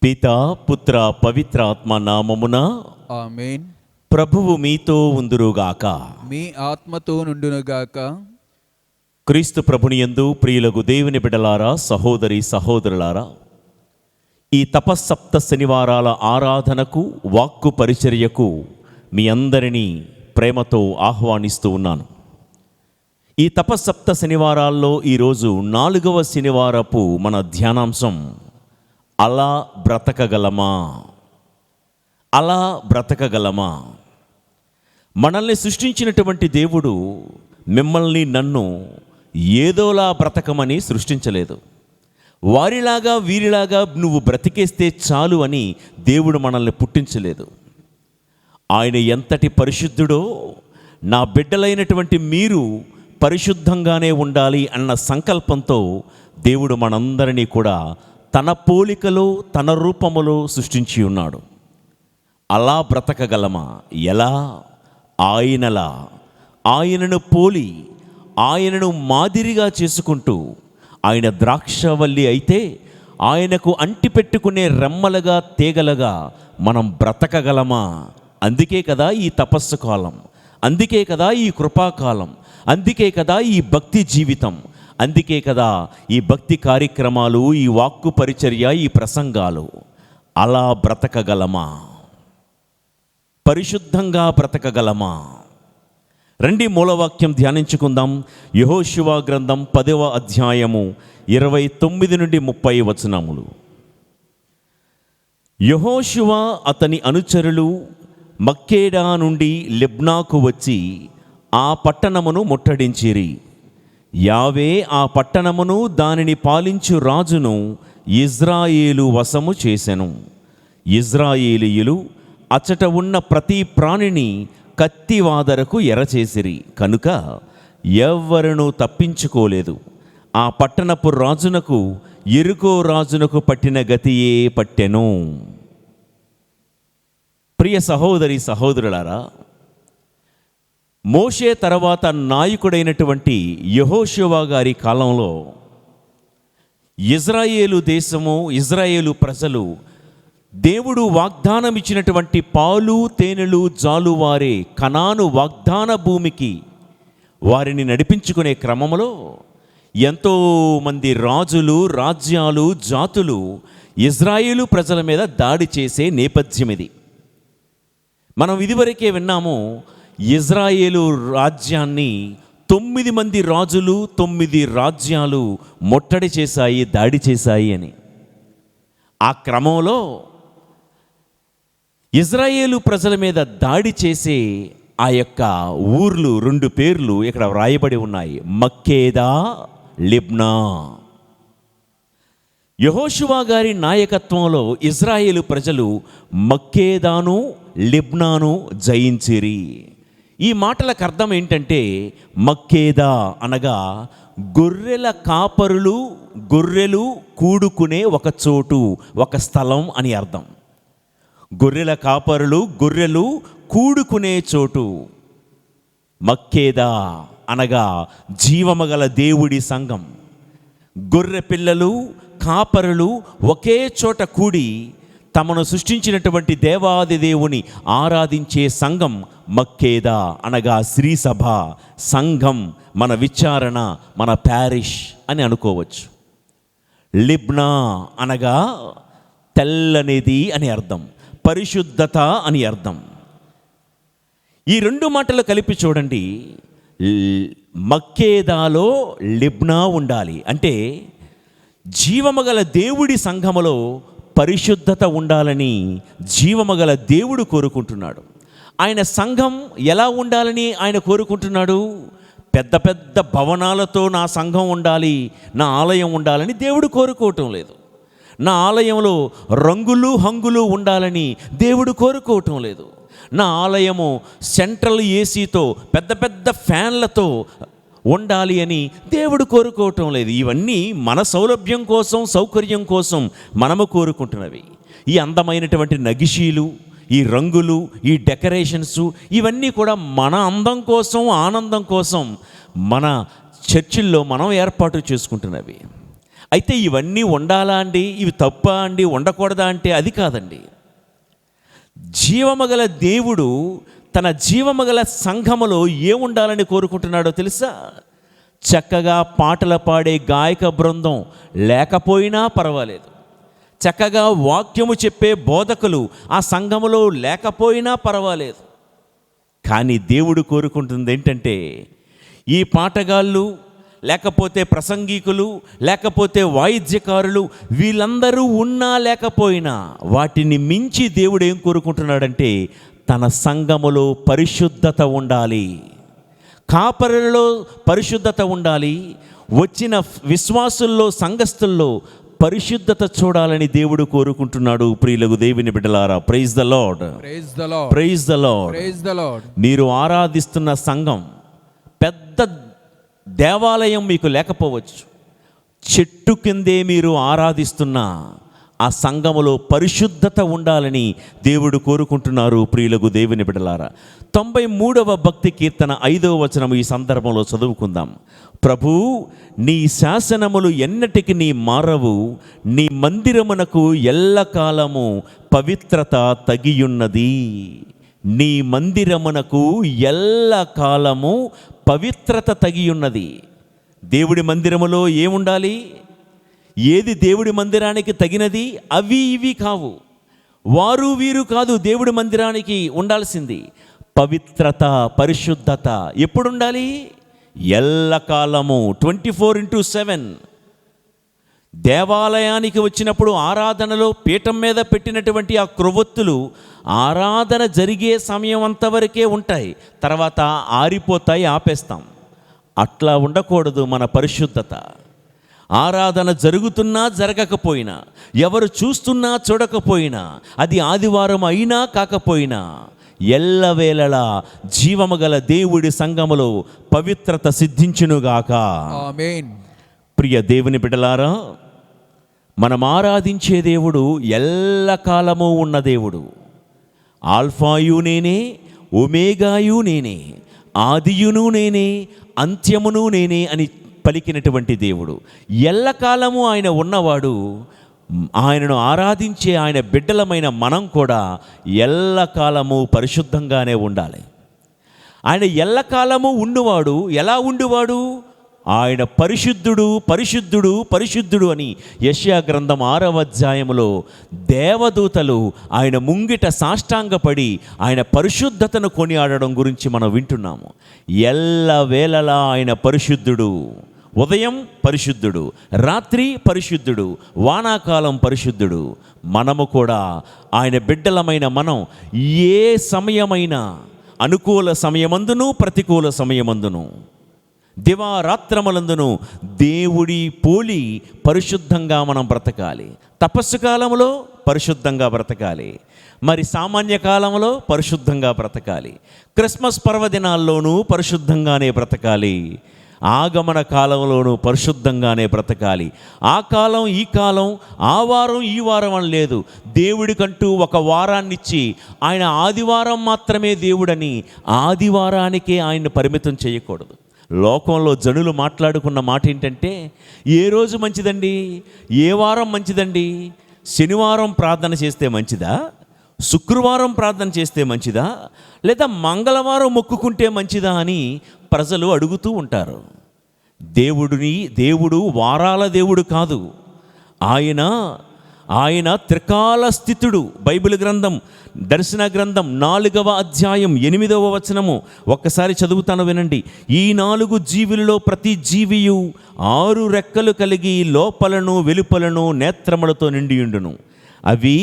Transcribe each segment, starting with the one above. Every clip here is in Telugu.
పితా పుత్ర పవిత్ర ఆత్మ నామమున ఆమేన్. ప్రభువు మీతో ఉందురుగాక. మీ ఆత్మతో నుండునుగాక. క్రీస్తు ప్రభుని యందు ప్రియులకు దేవుని బిడ్డలారా, సహోదరి సహోదరులారా, ఈ తపస్సప్త శనివారాల ఆరాధనకు, వాక్కు పరిచర్యకు మీ అందరినీ ప్రేమతో ఆహ్వానిస్తూ ఉన్నాను. ఈ తపస్సప్త శనివారాల్లో ఈరోజు 4వ శనివారపు మన ధ్యానాంశం అలా బ్రతకగలమా. అలా బ్రతకగలమా. మనల్ని సృష్టించినటువంటి దేవుడు మిమ్మల్ని నన్ను ఏదోలా బ్రతకమని సృష్టించలేదు. వారిలాగా వీరిలాగా నువ్వు బ్రతికేస్తే చాలు అని దేవుడు మనల్ని పుట్టించలేదు. ఆయన ఎంతటి పరిశుద్ధుడో, నా బిడ్డలైనటువంటి మీరు పరిశుద్ధంగానే ఉండాలి అన్న సంకల్పంతో దేవుడు మనందరినీ కూడా తన పోలికలో తన రూపములో సృష్టించి ఉన్నాడు. అలా బ్రతకగలమా? ఎలా? ఆయనలా, ఆయనను పోలి, ఆయనను మాదిరిగా చేసుకుంటూ, ఆయన ద్రాక్షవల్లి అయితే ఆయనకు అంటిపెట్టుకునే రెమ్మలుగా, తీగలుగా మనం బ్రతకగలమా? అందుకే కదా ఈ తపస్సు కాలం, అందుకే కదా ఈ కృపాకాలం, అందుకే కదా ఈ భక్తి జీవితం, అందుకే కదా ఈ భక్తి కార్యక్రమాలు, ఈ వాక్కు పరిచర్య, ఈ ప్రసంగాలు. అలా బ్రతకగలమా? పరిశుద్ధంగా బ్రతకగలమా? రండి మూలవాక్యం ధ్యానించుకుందాం. యెహోషువ గ్రంథం 10వ అధ్యాయము 29 నుండి 30 వచనములు. యెహోషువ అతని అనుచరులు మక్కేదా నుండి లిబ్నాకు వచ్చి ఆ పట్టణమును ముట్టడించిరి. యావే ఆ పట్టణమును దానిని పాలించు రాజును ఇజ్రాయేలు వశము చేసెను. ఇజ్రాయేలీయులు అచ్చట ఉన్న ప్రతి ప్రాణిని కత్తివాదరకు ఎరచేసిరి కనుక ఎవ్వరునూ తప్పించుకోలేదు. ఆ పట్టణపు రాజునకు యెరికో రాజునకు పట్టిన గతియే పట్టెను. ప్రియ సహోదరి సహోదరులారా, మోషే తర్వాత నాయకుడైనటువంటి యెహోషువ గారి కాలంలో ఇజ్రాయేలు దేశము, ఇజ్రాయేలు ప్రజలు దేవుడు వాగ్దానం ఇచ్చినటువంటి పాలు తేనెలు జాలువారే కనాను వాగ్దాన భూమికి వారిని నడిపించుకునే క్రమంలో ఎంతోమంది రాజులు, రాజ్యాలు, జాతులు ఇజ్రాయేలు ప్రజల మీద దాడి చేసే నేపథ్యం ఇది. మనం ఇదివరకే విన్నాము, ఇజ్రాయేలు రాజ్యాన్ని 9 మంది రాజులు, 9 రాజ్యాలు ముట్టడి చేశాయి, దాడి చేశాయి అని. ఆ క్రమంలో ఇజ్రాయేలు ప్రజల మీద దాడి చేసే ఆ యొక్క ఊర్లు 2 పేర్లు ఇక్కడ వ్రాయబడి ఉన్నాయి: మక్కేదా, లిబ్నా. యెహోషువ గారి నాయకత్వంలో ఇజ్రాయేలు ప్రజలు మక్కేదాను, లిబ్నాను జయించిరి. ఈ మాటలకు అర్థం ఏంటంటే, మక్కేదా అనగా గొర్రెల కాపరులు, గొర్రెలు కూడుకునే ఒక చోటు, ఒక స్థలం అని అర్థం. గొర్రెల కాపరులు, గొర్రెలు కూడుకునే చోటు. మక్కేదా అనగా జీవమగల దేవుడి సంఘం. గొర్రె పిల్లలు, కాపరులు ఒకే చోట కూడి తమను సృష్టించినటువంటి దేవాది దేవుని ఆరాధించే సంఘం మక్కేదా అనగా శ్రీసభ, సంఘం, మన విచారణ, మన ప్యారిష్ అని అనుకోవచ్చు. లిబ్నా అనగా తెల్లనిది అని అర్థం, పరిశుద్ధత అని అర్థం. ఈ 2 మాటలు కలిపి చూడండి. మక్కేదాలో లిబ్నా ఉండాలి అంటే జీవమగల దేవుడి సంఘములో పరిశుద్ధత ఉండాలని జీవమగల దేవుడు కోరుకుంటున్నాడు. ఆయన సంఘం ఎలా ఉండాలని ఆయన కోరుకుంటున్నాడు? పెద్ద పెద్ద భవనాలతో నా సంఘం ఉండాలి, నా ఆలయం ఉండాలని దేవుడు కోరుకోవటం లేదు. నా ఆలయంలో రంగులు హంగులు ఉండాలని దేవుడు కోరుకోవటం లేదు. నా ఆలయము సెంట్రల్ ఏసీతో, పెద్ద పెద్ద ఫ్యాన్లతో ఉండాలి అని దేవుడు కోరుకోవటం లేదు. ఇవన్నీ మన సౌలభ్యం కోసం, సౌకర్యం కోసం మనము కోరుకుంటున్నవి. ఈ అందమైనటువంటి నగిషీలు, ఈ రంగులు, ఈ డెకరేషన్స్, ఇవన్నీ కూడా మన అందం కోసం, ఆనందం కోసం మన చర్చిల్లో మనం ఏర్పాటు చేసుకుంటున్నవి. అయితే ఇవన్నీ ఉండాలా అండి, ఇవి తప్పా అండి, ఉండకూడదా అంటే అది కాదండి. జీవమగల దేవుడు తన జీవమగల సంఘములో ఏముండాలని కోరుకుంటున్నాడో తెలుసా? చక్కగా పాటలు పాడే గాయక బృందం లేకపోయినా పర్వాలేదు, చక్కగా వాక్యము చెప్పే బోధకులు ఆ సంఘములో లేకపోయినా పర్వాలేదు. కానీ దేవుడు కోరుకుంటుంది ఏంటంటే, ఈ పాటగాళ్ళు లేకపోతే ప్రసంగికులు లేకపోతే వాయిద్యకారులు వీళ్ళందరూ ఉన్నా లేకపోయినా వాటిని మించి దేవుడు ఏం కోరుకుంటున్నాడంటే, తన సంఘములో పరిశుద్ధత ఉండాలి, కాపరులలో పరిశుద్ధత ఉండాలి, వచ్చిన విశ్వాసుల్లో సంఘస్థుల్లో పరిశుద్ధత చూడాలని దేవుడు కోరుకుంటున్నాడు. ప్రియులకు దేవుని బిడ్డలారా, praise the lord, praise the lord, praise the lord, praise the lord. మీరు ఆరాధిస్తున్న సంఘం పెద్ద దేవాలయం మీకు లేకపోవచ్చు, చెట్టు కిందే మీరు ఆరాధిస్తున్న ఆ సంఘములో పరిశుద్ధత ఉండాలని దేవుడు కోరుకుంటున్నారు. ప్రియులకు దేవుని బిడ్డలారా, 93వ భక్తి కీర్తన 5వ వచనం ఈ సందర్భంలో చదువుకుందాం. ప్రభూ, నీ శాసనములు ఎన్నటికి నీ మారవు, నీ మందిరమునకు ఎల్లకాలము పవిత్రత తగియున్నది. నీ మందిరమునకు ఎల్లకాలము పవిత్రత తగియున్నది. దేవుడి మందిరములో ఏముండాలి? ఏది దేవుడి మందిరానికి తగినది? అవి ఇవి కావు, వారు వీరు కాదు. దేవుడి మందిరానికి ఉండాల్సింది పవిత్రత, పరిశుద్ధత. ఎప్పుడు ఉండాలి? ఎల్లకాలము, 24/7. దేవాలయానికి వచ్చినప్పుడు ఆరాధనలో పీఠం మీద పెట్టినటువంటి ఆ క్రొవ్వొత్తులు ఆరాధన జరిగే సమయం అంతవరకే ఉంటాయి, తర్వాత ఆరిపోతాయి, ఆపేస్తాం. అట్లా ఉండకూడదు మన పరిశుద్ధత. ఆరాధన జరుగుతున్నా జరగకపోయినా, ఎవరు చూస్తున్నా చూడకపోయినా, అది ఆదివారం అయినా కాకపోయినా, ఎల్లవేళలా జీవమగల దేవుడి సంఘములో పవిత్రత సిద్ధించునుగాక. ఆమేన్. ప్రియ దేవుని బిడ్డలారా, మనం ఆరాధించే దేవుడు ఎల్లకాలము ఉన్న దేవుడు. ఆల్ఫాయు నేనే, ఒమేగాయు నేనే, ఆదియును నేనే, అంత్యమును నేనే అని పలికినటువంటి దేవుడు. ఎల్లకాలము ఆయన ఉన్నవాడు. ఆయనను ఆరాధించే ఆయన బిడ్డలమైన మనం కూడా ఎల్లకాలము పరిశుద్ధంగానే ఉండాలి. ఆయన ఎల్లకాలము ఉండువాడు. ఎలా ఉండువాడు? ఆయన పరిశుద్ధుడు, పరిశుద్ధుడు, పరిశుద్ధుడు అని యెషయా గ్రంథం 6వ అధ్యాయములో దేవదూతలు ఆయన ముంగిట సాష్టాంగపడి ఆయన పరిశుద్ధతను కొనియాడడం గురించి మనం వింటున్నాము. ఎల్లవేళలా ఆయన పరిశుద్ధుడు. ఉదయం పరిశుద్ధుడు, రాత్రి పరిశుద్ధుడు, వానాకాలం పరిశుద్ధుడు. మనము కూడా ఆయన బిడ్డలమైన మనం ఏ సమయమైనా, అనుకూల సమయమందును ప్రతికూల సమయమందును, దివారాత్రములందును దేవుడి పోలి పరిశుద్ధంగా మనం బ్రతకాలి. తపస్సు కాలంలో పరిశుద్ధంగా బ్రతకాలి, మరి సామాన్య కాలంలో పరిశుద్ధంగా బ్రతకాలి, క్రిస్మస్ పర్వదినాల్లోనూ పరిశుద్ధంగానే బ్రతకాలి, ఆగమన కాలంలోనూ పరిశుద్ధంగానే బ్రతకాలి. ఆ కాలం ఈ కాలం, ఆ వారం ఈ వారం అని లేదు. దేవుడికంటూ ఒక వారాన్నిచ్చి ఆయన ఆదివారం మాత్రమే దేవుడని ఆదివారానికే ఆయన్ని పరిమితం చేయకూడదు. లోకంలో జనులు మాట్లాడుకున్న మాట ఏంటంటే, ఏ రోజు మంచిదండి, ఏ వారం మంచిదండి, శనివారం ప్రార్థన చేస్తే మంచిదా, శుక్రవారం ప్రార్థన చేస్తే మంచిదా, లేదా మంగళవారం మొక్కుకుంటే మంచిదా అని ప్రజలు అడుగుతూ ఉంటారు. దేవుడు వారాల దేవుడు కాదు. ఆయన త్రికాల స్థితుడు. బైబిల్ గ్రంథం, దర్శన గ్రంథం 4వ అధ్యాయం 8వ వచనము ఒక్కసారి చదువుతాను వినండి. ఈ 4 జీవులలో ప్రతి జీవియు 6 రెక్కలు కలిగి లోపలను వెలుపలను నేత్రములతో నిండియుండును. అవి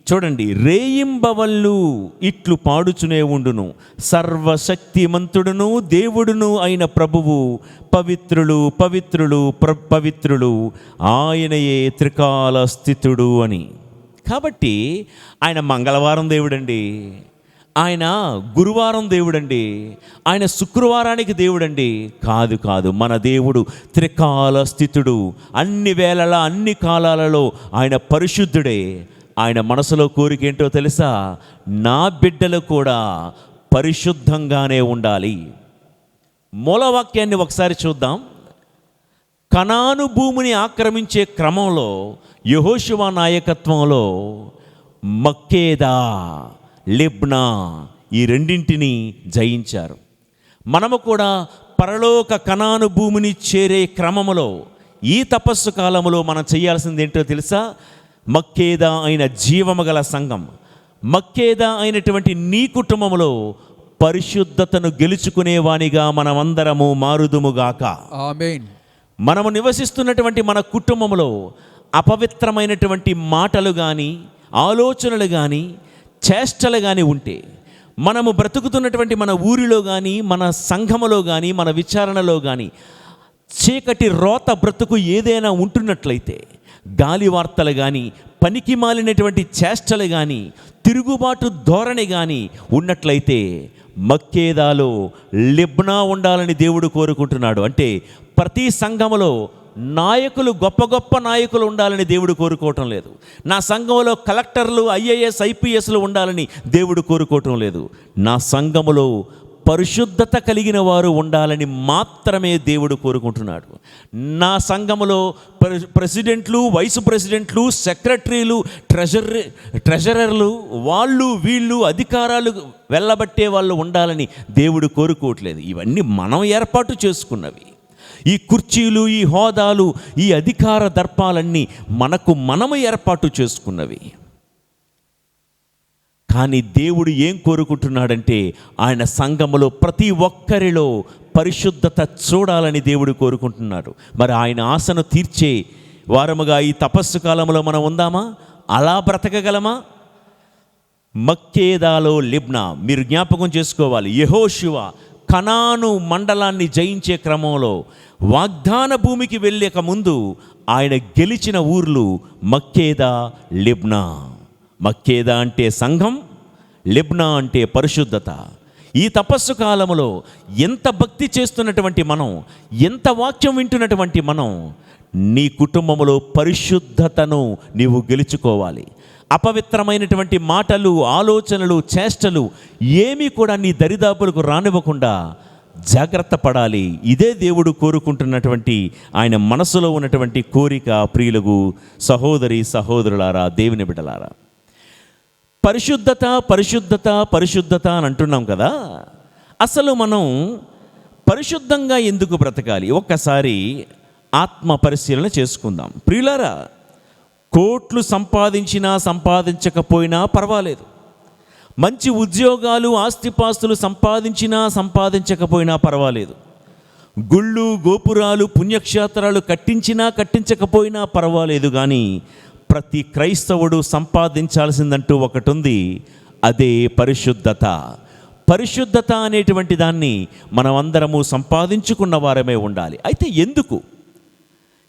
చూడండి, రేయింబవళ్ళు ఇట్లు పాడుచునే ఉండును. సర్వశక్తిమంతుడును దేవుడును అయిన ప్రభువు పవిత్రులు పవిత్రులు పవిత్రులు, ఆయనయే త్రికాల స్థితుడు అని. కాబట్టి ఆయన మంగళవారం దేవుడండి, ఆయన గురువారం దేవుడండి, ఆయన శుక్రవారానికి దేవుడండి కాదు. మన దేవుడు త్రికాల స్థితుడు. అన్ని వేళలా అన్ని కాలాలలో ఆయన పరిశుద్ధుడే. ఆయన మనసులో కోరిక ఏంటో తెలుసా? నా బిడ్డలు కూడా పరిశుద్ధంగానే ఉండాలి. మూలవాక్యాన్ని ఒకసారి చూద్దాం. కనాను భూమిని ఆక్రమించే క్రమంలో యెహోషువ నాయకత్వంలో మక్కేదా, లిబ్నా ఈ రెండింటిని జయించారు. మనము కూడా పరలోక కనాను భూమిని చేరే క్రమములో ఈ తపస్సు కాలంలో మనం చేయాల్సింది ఏంటో తెలుసా? మక్కేదా అయిన జీవమగల సంఘం, మక్కేదా అయినటువంటి నీ కుటుంబంలో పరిశుద్ధతను గెలుచుకునేవానిగా మనమందరము మారుదుముగాక. ఆమేన్. మనము నివసిస్తున్నటువంటి మన కుటుంబంలో అపవిత్రమైనటువంటి మాటలు కానీ, ఆలోచనలు కానీ, చేష్టలు కానీ ఉంటే, మనము బ్రతుకుతున్నటువంటి మన ఊరిలో కానీ, మన సంఘములో కానీ, మన విచారణలో కానీ చీకటి రోత బ్రతుకు ఏదైనా ఉంటున్నట్లయితే, గాలి వార్తలు కానీ, పనికి మాలినటువంటి చేష్టలు కానీ, తిరుగుబాటు ధోరణి కానీ ఉన్నట్లయితే మక్కేదాలో లిబ్నా ఉండాలని దేవుడు కోరుకుంటున్నాడు. అంటే ప్రతి సంఘములో నాయకులు, గొప్ప గొప్ప నాయకులు ఉండాలని దేవుడు కోరుకోవటం లేదు. నా సంఘంలో కలెక్టర్లు, ఐఏఎస్, ఐపీఎస్లు ఉండాలని దేవుడు కోరుకోవటం లేదు. నా సంఘములో పరిశుద్ధత కలిగిన వారు ఉండాలని మాత్రమే దేవుడు కోరుకుంటున్నాడు. నా సంఘములో ప్రెసిడెంట్లు, వైస్ ప్రెసిడెంట్లు, సెక్రటరీలు, ట్రెజరర్లు, వాళ్ళు వీళ్ళు అధికారాలు వెళ్ళబట్టే వాళ్ళు ఉండాలని దేవుడు కోరుకోవట్లేదు. ఇవన్నీ మనం ఏర్పాటు చేసుకున్నవి. ఈ కుర్చీలు, ఈ హోదాలు, ఈ అధికార దర్పాలన్నీ మనము ఏర్పాటు చేసుకున్నవి. కానీ దేవుడు ఏం కోరుకుంటున్నాడంటే, ఆయన సంఘములో ప్రతి ఒక్కరిలో పరిశుద్ధత చూడాలని దేవుడు కోరుకుంటున్నాడు. మరి ఆయన ఆశను తీర్చే వారముగా ఈ తపస్సు కాలంలో మనం ఉందామా? అలా బ్రతకగలమా? మక్కేదాలో లిబ్నా, మీరు జ్ఞాపకం చేసుకోవాలి, యెహోషువ కనాను మండలాన్ని జయించే క్రమంలో వాగ్దాన భూమికి వెళ్ళక ముందు ఆయన గెలిచిన ఊర్లు మక్కేదా, లిబ్నా. మక్కేదా అంటే సంఘం, లిబ్నా అంటే పరిశుద్ధత. ఈ తపస్సు కాలంలో ఎంత భక్తి చేస్తున్నటువంటి మనం, ఎంత వాక్యం వింటున్నటువంటి మనం, నీ కుటుంబంలో పరిశుద్ధతను నీవు గెలుచుకోవాలి. అపవిత్రమైనటువంటి మాటలు, ఆలోచనలు, చేష్టలు ఏమీ కూడా నీ దరిదాపులకు రానివ్వకుండా జాగ్రత్త పడాలి. ఇదే దేవుడు కోరుకుంటున్నటువంటి, ఆయన మనసులో ఉన్నటువంటి కోరిక. ప్రియులకు సహోదరి సహోదరులారా, దేవుని బిడ్డలారా, పరిశుద్ధత పరిశుద్ధత పరిశుద్ధత అని అంటున్నాం కదా. అసలు మనం పరిశుద్ధంగా ఎందుకు బ్రతకాలి? ఒక్కసారి ఆత్మ పరిశీలన చేసుకుందాం. ప్రియులారా, కోట్లు సంపాదించినా సంపాదించకపోయినా పర్వాలేదు, మంచి ఉద్యోగాలు, ఆస్తిపాస్తులు సంపాదించినా సంపాదించకపోయినా పర్వాలేదు, గుళ్ళు, గోపురాలు, పుణ్యక్షేత్రాలు కట్టించినా కట్టించకపోయినా పర్వాలేదు, కానీ ప్రతి క్రైస్తవుడు సంపాదించాల్సిందంటూ ఒకటి ఉంది, అదే పరిశుద్ధత. పరిశుద్ధత అనేటువంటి దాన్ని మనమందరము సంపాదించుకున్న వారమే ఉండాలి. అయితే ఎందుకు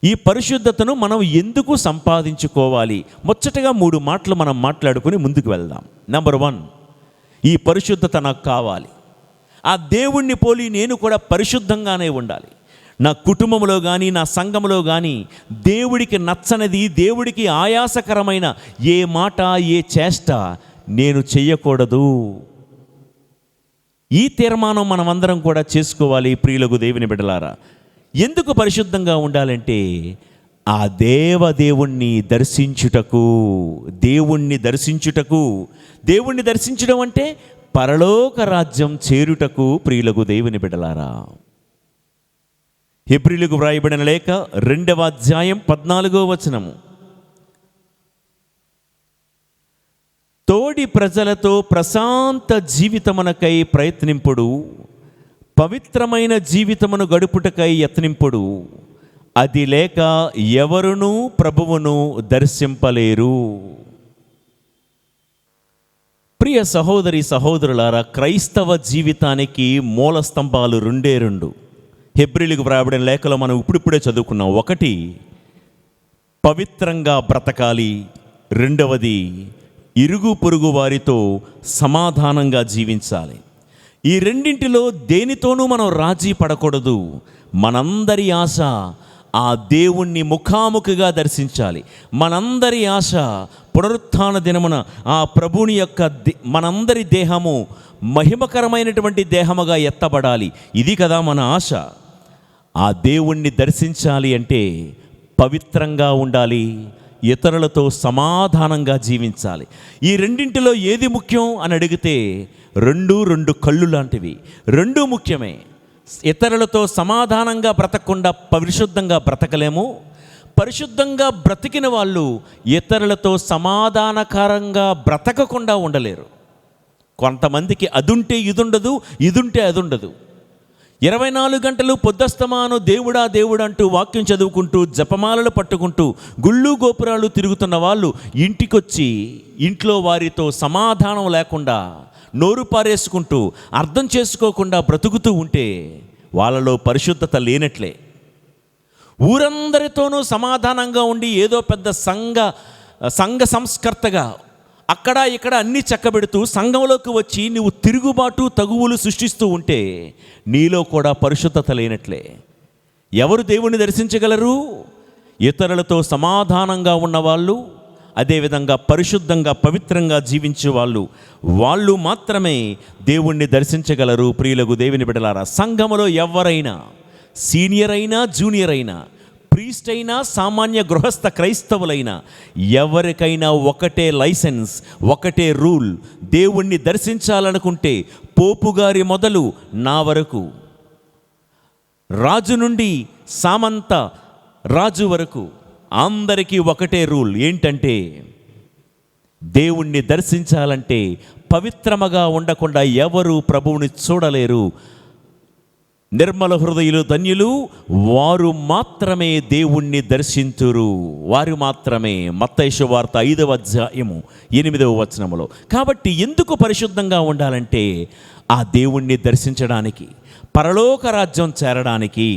ఈ పరిశుద్ధతను మనం ఎందుకు సంపాదించుకోవాలి? ముచ్చటగా 3 మాటలు మనం మాట్లాడుకుని ముందుకు వెళ్దాం. నెంబర్ 1, ఈ పరిశుద్ధత నాకు కావాలి. ఆ దేవుణ్ణి పోలి నేను కూడా పరిశుద్ధంగానే ఉండాలి. నా కుటుంబంలో కానీ, నా సంఘంలో కానీ దేవుడికి నచ్చనిది, దేవుడికి ఆయాసకరమైన ఏ మాట, ఏ చేష్ట నేను చెయ్యకూడదు. ఈ తీర్మానం మనమందరం కూడా చేసుకోవాలి. ప్రియులకు దేవుని బిడ్డలారా, ఎందుకు పరిశుద్ధంగా ఉండాలంటే, ఆ దేవుణ్ణి దర్శించుటకు. దేవుణ్ణి దర్శించడం అంటే పరలోక రాజ్యం చేరుటకు. ప్రియులకు దేవుని బిడ్డలారా, హెబ్రీయులకు వ్రాయబడిన లేఖ 2వ అధ్యాయం 14వ వచనము, తోడి ప్రజలతో ప్రశాంత జీవితమునకై ప్రయత్నింపుడు, పవిత్రమైన జీవితమును గడుపుటకై యత్నింపుడు, అది లేక ఎవరునూ ప్రభువును దర్శింపలేరు. ప్రియ సహోదరి సహోదరులారా, క్రైస్తవ జీవితానికి మూల స్తంభాలు 2. హెబ్రీయులకు వ్రాయబడిన లేఖలో మనం ఇప్పుడిప్పుడే చదువుకున్నాం. 1, పవిత్రంగా బ్రతకాలి. 2వది, ఇరుగు పొరుగు వారితో సమాధానంగా జీవించాలి. ఈ రెండింటిలో దేనితోనూ మనం రాజీ పడకూడదు. మనందరి ఆశ ఆ దేవుణ్ణి ముఖాముఖిగా దర్శించాలి. మనందరి ఆశ పునరుత్థాన దినమున ఆ ప్రభుని యొక్క మనందరి దేహము మహిమకరమైనటువంటి దేహముగా ఎత్తబడాలి. ఇది కదా మన ఆశ. ఆ దేవుణ్ణి దర్శించాలి అంటే పవిత్రంగా ఉండాలి, ఇతరులతో సమాధానంగా జీవించాలి. ఈ రెండింటిలో ఏది ముఖ్యం అని అడిగితే రెండు కళ్ళు లాంటివి, రెండూ ముఖ్యమే. ఇతరులతో సమాధానంగా బ్రతకకుండా పరిశుద్ధంగా బ్రతకలేము. పరిశుద్ధంగా బ్రతికిన వాళ్ళు ఇతరులతో సమాధానకరంగా బ్రతకకుండా ఉండలేరు. కొంతమందికి అదుంటే ఇదుండదు, ఇదుంటే అదుండదు. 24 గంటలు పొద్దస్తమాను దేవుడా దేవుడు అంటూ వాక్యం చదువుకుంటూ జపమాలలు పట్టుకుంటూ గుళ్ళు గోపురాలు తిరుగుతున్న వాళ్ళు ఇంటికొచ్చి ఇంట్లో వారితో సమాధానం లేకుండా నోరు పారేసుకుంటూ అర్థం చేసుకోకుండా బ్రతుకుతూ ఉంటే వాళ్ళలో పరిశుద్ధత లేనట్లే. ఊరందరితోనూ సమాధానంగా ఉండి ఏదో పెద్ద సంఘ సంస్కర్తగా అక్కడ ఇక్కడ అన్నీ చక్కబెడుతూ సంఘంలోకి వచ్చి నువ్వు తిరుగుబాటు తగువులు సృష్టిస్తూ ఉంటే నీలో కూడా పరిశుద్ధత లేనట్లే. ఎవరు దేవుణ్ణి దర్శించగలరు? ఇతరులతో సమాధానంగా ఉన్నవాళ్ళు, అదేవిధంగా పరిశుద్ధంగా పవిత్రంగా జీవించే వాళ్ళు మాత్రమే దేవుణ్ణి దర్శించగలరు. ప్రియులకు దేవుని బిడ్డలారా, సంఘములో ఎవరైనా, సీనియర్ అయినా జూనియర్ అయినా, ప్రీస్ట్ అయినా సామాన్య గృహస్థ క్రైస్తవులైనా ఎవరికైనా ఒకటే లైసెన్స్, ఒకటే రూల్. దేవుణ్ణి దర్శించాలనుకుంటే పోపు గారి మొదలు నా వరకు, రాజు నుండి సామంత రాజు వరకు అందరికీ ఒకటే రూల్. ఏంటంటే దేవుణ్ణి దర్శించాలంటే పవిత్రముగా ఉండకుండా ఎవరు ప్రభువుని చూడలేరు. నిర్మల హృదయులు ధన్యులు, వారు మాత్రమే దేవుణ్ణి దర్శింతురు, వారు మాత్రమే. మత్తయి సువార్త 5వ అధ్యాయము 8వ వచనములో. కాబట్టి ఎందుకు పరిశుద్ధంగా ఉండాలంటే ఆ దేవుణ్ణి దర్శించడానికి, పరలోక రాజ్యం చేరడానికి.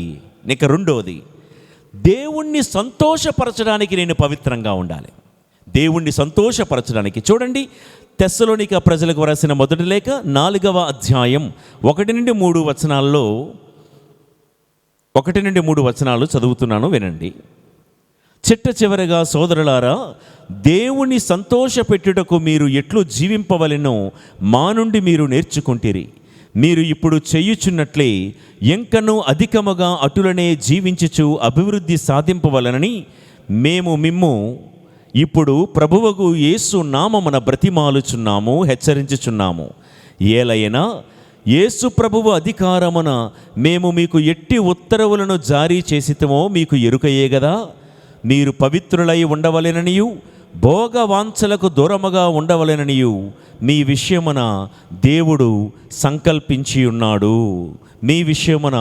ఇక రెండోది, దేవుణ్ణి సంతోషపరచడానికి నేను పవిత్రంగా ఉండాలి. దేవుణ్ణి సంతోషపరచడానికి చూడండి, తెస్సలోనిక ప్రజలకు రాసిన మొదటి లేఖ 4వ అధ్యాయం 1 నుండి 3 వచనాల్లో 1 నుండి 3 వచనాలు చదువుతున్నాను, వినండి. చిట్ట చివరగా సోదరులారా, దేవుని సంతోషపెట్టుటకు మీరు ఎట్లు జీవింపవలెనో మా నుండి మీరు నేర్చుకుంటిరి. మీరు ఇప్పుడు చేయుచున్నట్లే ఎంకనూ అధికముగా అటులనే జీవించుచు అభివృద్ధి సాధింపవలనని మేము మిమ్ము ఇప్పుడు ప్రభువగు యేసు నామమున బ్రతిమాలుచున్నాము, హెచ్చరించుచున్నాము. ఏలైనా యేసు ప్రభువు అధికారమున మేము మీకు ఎట్టి ఉత్తర్వులను జారీ చేసితమో మీకు ఎరుకయే గదా. మీరు పవిత్రులై ఉండవలెననియు భోగవాంఛలకు దూరముగా ఉండవలెననియు మీ విషయమున దేవుడు సంకల్పించి ఉన్నాడు. మీ విషయమున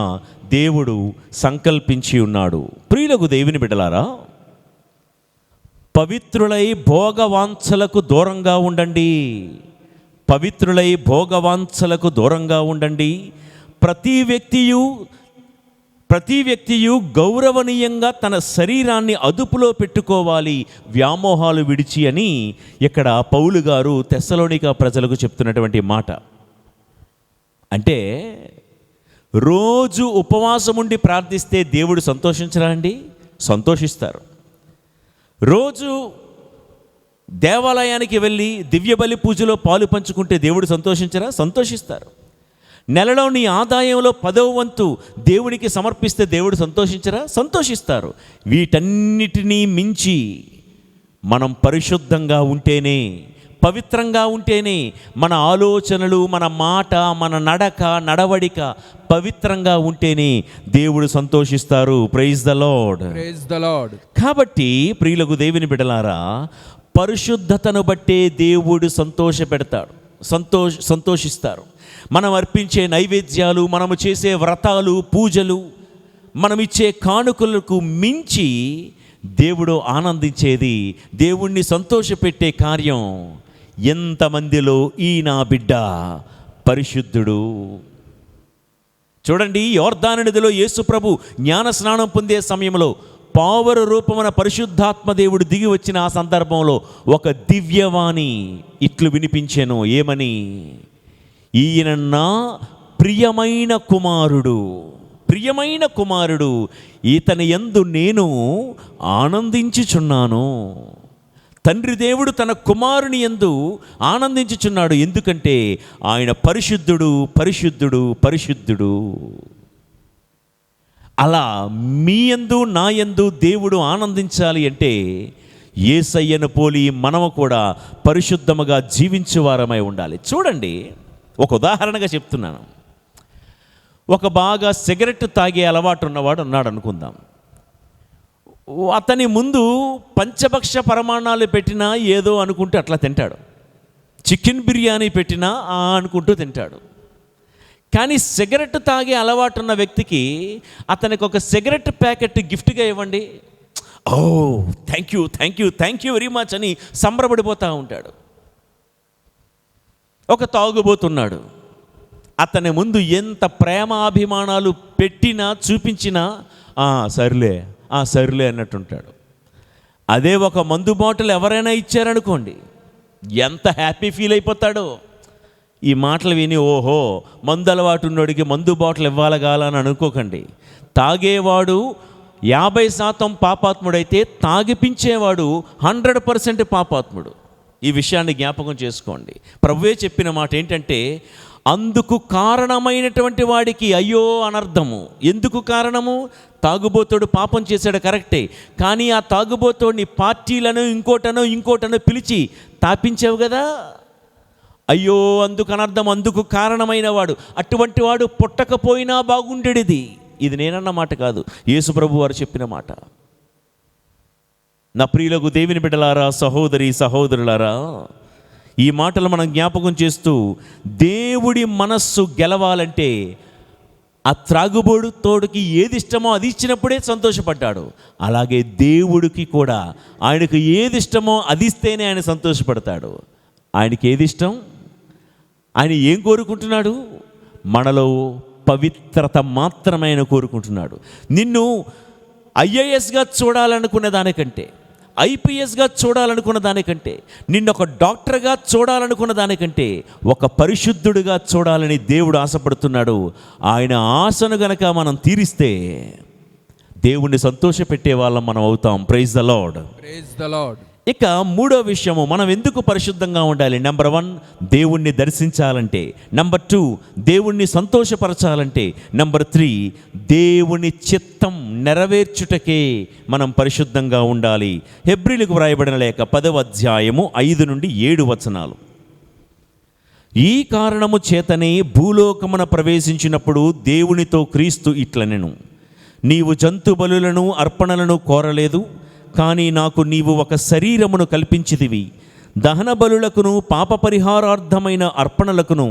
దేవుడు సంకల్పించి ఉన్నాడు. ప్రియులకు దేవుని బిడ్డలారా, పవిత్రులై భోగవాంఛలకు దూరంగా ఉండండి. పవిత్రులై భోగవాంఛలకు దూరంగా ఉండండి. ప్రతి వ్యక్తియు గౌరవనీయంగా తన శరీరాన్ని అదుపులో పెట్టుకోవాలి, వ్యామోహాలు విడిచి అని ఇక్కడ పౌలు గారు తెస్సలోనిక ప్రజలకు చెప్తున్నటువంటి మాట. అంటే రోజు ఉపవాసం ఉండి ప్రార్థిస్తే దేవుడు సంతోషించరా అండి? సంతోషిస్తారు. రోజు దేవాలయానికి వెళ్ళి దివ్యబలి పూజలో పాలు పంచుకుంటే దేవుడు సంతోషించరా? సంతోషిస్తారు. నెలలో నీ ఆదాయంలో 10వ వంతు దేవునికి సమర్పిస్తే దేవుడు సంతోషించరా? సంతోషిస్తారు. వీటన్నిటినీ మించి మనం పరిశుద్ధంగా ఉంటేనే, పవిత్రంగా ఉంటేనే మన ఆలోచనలు, మన మాట, మన నడవడిక పవిత్రంగా ఉంటేనే దేవుడు సంతోషిస్తారు. Praise the lord. Praise the lord. కాబట్టి ప్రియులకు దేవుని బిడ్డలారా, పరిశుద్ధతను బట్టే దేవుడు సంతోషిస్తారు. మనం అర్పించే నైవేద్యాలు, మనము చేసే వ్రతాలు, పూజలు, మనమిచ్చే కానుకలకు మించి దేవుడు ఆనందించేది, దేవుణ్ణి సంతోషపెట్టే కార్యం ఎంతమందిలో ఈ నా బిడ్డ పరిశుద్ధుడు. చూడండి, యోర్దాను నదిలో యేసు ప్రభు జ్ఞాన స్నానం పొందే సమయంలో పావర రూపమున పరిశుద్ధాత్మ దేవుడు దిగి వచ్చిన ఆ సందర్భంలో ఒక దివ్యవాణి ఇట్లు వినిపించెను. ఏమని? ఈయన నా ప్రియమైన కుమారుడు, ఈతని యందు నేను ఆనందించుచున్నాను. తండ్రి దేవుడు తన కుమారుని యందు ఆనందించుచున్నాడు. ఎందుకంటే ఆయన పరిశుద్ధుడు. అలా మీ యందు నా యందు దేవుడు ఆనందించాలి అంటే యేసయ్యను పోలి మనము కూడా పరిశుద్ధముగా జీవించువారమై ఉండాలి. చూడండి, ఒక ఉదాహరణగా చెప్తున్నాను. ఒక బాగా సిగరెట్ తాగే అలవాటు ఉన్నవాడు ఉన్నాడు అనుకుందాం. అతని ముందు పంచభక్ష పరమాణాలు పెట్టినా ఏదో అనుకుంటూ అట్లా తింటాడు. చికెన్ బిర్యానీ పెట్టినా అనుకుంటూ తింటాడు. కానీ సిగరెట్ తాగే అలవాటు ఉన్న వ్యక్తికి అతనికి ఒక సిగరెట్ ప్యాకెట్ గిఫ్ట్గా ఇవ్వండి, ఓ thank you thank you thank you very much అని సంబరపడిపోతూ ఉంటాడు. ఒక తాగుబోతున్నాడు, అతని ముందు ఎంత ప్రేమాభిమానాలు పెట్టినా చూపించినా సర్లే సర్లే అన్నట్టుంటాడు. అదే ఒక మందు బాటిల్ ఎవరైనా ఇచ్చారనుకోండి, ఎంత హ్యాపీ ఫీల్ అయిపోతాడో. ఈ మాటలు విని ఓహో మందు అలవాటు ఉన్నోడికి మందు బాటిల్ ఇవ్వాలగాలని అనుకోకండి. తాగేవాడు 50% పాపాత్ముడైతే తాగిపించేవాడు 100% పాపాత్ముడు. ఈ విషయాన్ని జ్ఞాపకం చేసుకోండి. ప్రభువే చెప్పిన మాట ఏంటంటే, అందుకు కారణమైనటువంటి వాడికి అయ్యో అనర్థము. ఎందుకు కారణము? తాగుబోతోడు పాపం చేశాడు కరెక్టే, కానీ ఆ తాగుబోతోడిని పార్టీలను ఇంకోటనో పిలిచి తాపించావు కదా, అయ్యో అందుకు అనర్థం, అందుకు కారణమైన వాడు. అటువంటి వాడు పుట్టకపోయినా బాగుండేది. ఇది నేనన్న మాట కాదు, యేసు ప్రభు వారు చెప్పిన మాట. నా ప్రియులకు దేవుని బిడ్డలారా, సహోదరి సహోదరులారా, ఈ మాటలు మనం జ్ఞాపకం చేస్తూ దేవుడి మనస్సు గెలవాలంటే ఆ త్రాగుబోడు తోడుకి ఏది ఇష్టమో అది ఇచ్చినప్పుడే సంతోషపడ్డాడు. అలాగే దేవుడికి కూడా ఆయనకు ఏది ఇష్టమో అది ఇస్తేనే ఆయన సంతోషపడతాడు. ఆయనకి ఏది ఇష్టం? ఆయన ఏం కోరుకుంటున్నాడు? మనలో పవిత్రత మాత్రమే ఆయన కోరుకుంటున్నాడు. నిన్ను ఐఏఎస్గా చూడాలనుకున్న దానికంటే, ఐపీఎస్గా చూడాలనుకున్న దానికంటే, నిన్ను ఒక డాక్టర్గా చూడాలనుకున్న దానికంటే ఒక పరిశుద్ధుడిగా చూడాలని దేవుడు ఆశపడుతున్నాడు. ఆయన ఆశను గనక మనం తీరిస్తే దేవుణ్ణి సంతోషపెట్టే వాళ్ళం మనం అవుతాం. Praise the lord. Praise the lord. ఇక మూడో విషయము, మనం ఎందుకు పరిశుద్ధంగా ఉండాలి? నెంబర్ 1, దేవుణ్ణి దర్శించాలంటే. నెంబర్ 2, దేవుణ్ణి సంతోషపరచాలంటే. నెంబర్ 3, దేవుని చిత్తం నెరవేర్చుటకే మనం పరిశుద్ధంగా ఉండాలి. హెబ్రీలకు వ్రాయబడిన లేఖ 10వ అధ్యాయము 5-7 వచనాలు. ఈ కారణము చేతనే భూలోకమున ప్రవేశించినప్పుడు దేవునితో క్రీస్తు ఇట్లనెను, నీవు జంతు బలులను అర్పణలను కోరలేదు, కానీ నాకు నీవు ఒక శరీరమును కల్పించితివి. దహన బలులకును పాప పరిహారార్థమైన అర్పణలకును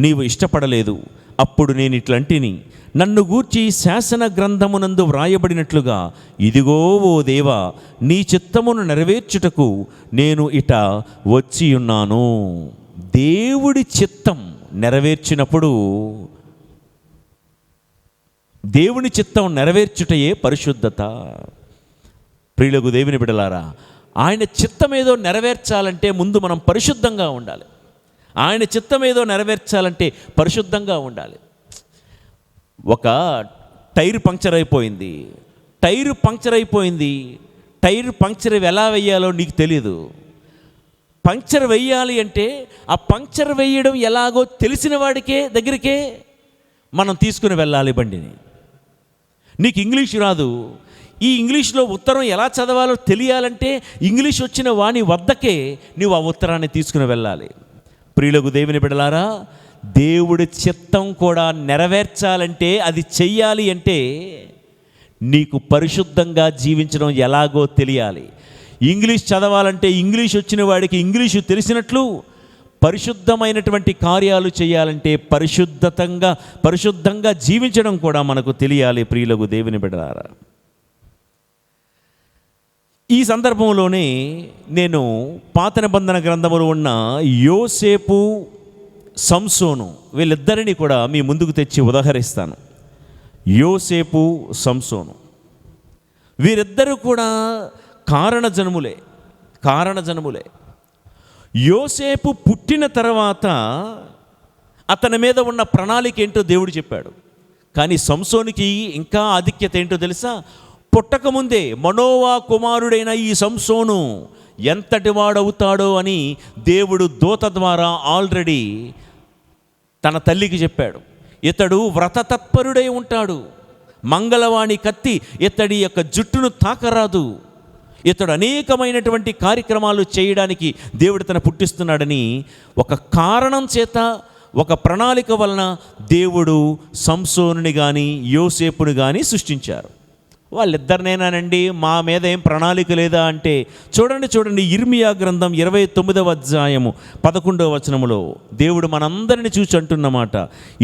నీవు ఇష్టపడలేదు. అప్పుడు నేను ఇట్లంటిని, నన్ను గూర్చి శాసన గ్రంథమునందు వ్రాయబడినట్లుగా, ఇదిగో ఓ దేవా, నీ చిత్తమును నెరవేర్చుటకు నేను ఇట వచ్చి ఉన్నాను. దేవుడి చిత్తం నెరవేర్చినప్పుడు, దేవుని చిత్తం నెరవేర్చుటయే పరిశుద్ధత. ప్రియులకు దేవుని బిడ్డలారా, ఆయన చిత్తం ఏదో నెరవేర్చాలంటే ముందు మనం పరిశుద్ధంగా ఉండాలి. ఆయన చిత్తం ఏదో నెరవేర్చాలంటే పరిశుద్ధంగా ఉండాలి. ఒక టైర్ పంక్చర్ అయిపోయింది. టైర్ పంక్చర్ ఎలా వేయాలో నీకు తెలియదు. పంక్చర్ వేయాలి అంటే ఆ పంక్చర్ వేయడం ఎలాగో తెలిసిన వాడికే దగ్గరికే మనం తీసుకుని వెళ్ళాలి బండిని. నీకు ఇంగ్లీష్ రాదు, ఈ ఇంగ్లీష్లో ఉత్తరం ఎలా చదవాలో తెలియాలంటే ఇంగ్లీష్ వచ్చిన వాని వద్దకే నీవు ఆ ఉత్తరాన్ని తీసుకుని వెళ్ళాలి. ప్రియులకు దేవుని బిడ్డలారా, దేవుడి చిత్తం కూడా నెరవేర్చాలంటే, అది చెయ్యాలి అంటే నీకు పరిశుద్ధంగా జీవించడం ఎలాగో తెలియాలి. ఇంగ్లీష్ చదవాలంటే ఇంగ్లీష్ వచ్చిన వాడికి ఇంగ్లీషు తెలిసినట్లు, పరిశుద్ధమైనటువంటి కార్యాలు చేయాలంటే పరిశుద్ధంగా జీవించడం కూడా మనకు తెలియాలి. ప్రియులకు దేవుని బిడ్డలారా, ఈ సందర్భంలోనే నేను పాత నిబంధన గ్రంథములో ఉన్న యోసేపు, సంసోను వీళ్ళిద్దరిని కూడా మీ ముందుకు తెచ్చి ఉదహరిస్తాను. యోసేపు, సంసోను వీరిద్దరూ కూడా కారణజన్ములే. యోసేపు పుట్టిన తర్వాత అతని మీద ఉన్న ప్రణాళిక ఏంటో దేవుడు చెప్పాడు. కానీ సంసోనికి ఇంకా ఆధిక్యత ఏంటో తెలుసా? పుట్టకముందే మనోవా కుమారుడైన ఈ సంసోను ఎంతటి వాడవుతాడో అని దేవుడు దూత ద్వారా ఆల్రెడీ తన తల్లికి చెప్పాడు. ఇతడు వ్రతతత్పరుడై ఉంటాడు, మంగళవాణి కత్తి ఇతడి యొక్క జుట్టును తాకరాదు. ఇతడు అనేకమైనటువంటి కార్యక్రమాలు చేయడానికి దేవుడు తన పుట్టిస్తున్నాడని ఒక కారణం చేత, ఒక ప్రణాళిక వలన దేవుడు సంసోనుని కానీ యోసేపుని కానీ సృష్టించారు. వాళ్ళిద్దరినేనానండి, మా మీద ఏం ప్రణాళిక లేదా అంటే చూడండి ఇర్మియా గ్రంథం 29వ అధ్యాయము 11వ వచనములో దేవుడు మనందరిని చూసి అంటున్నమాట,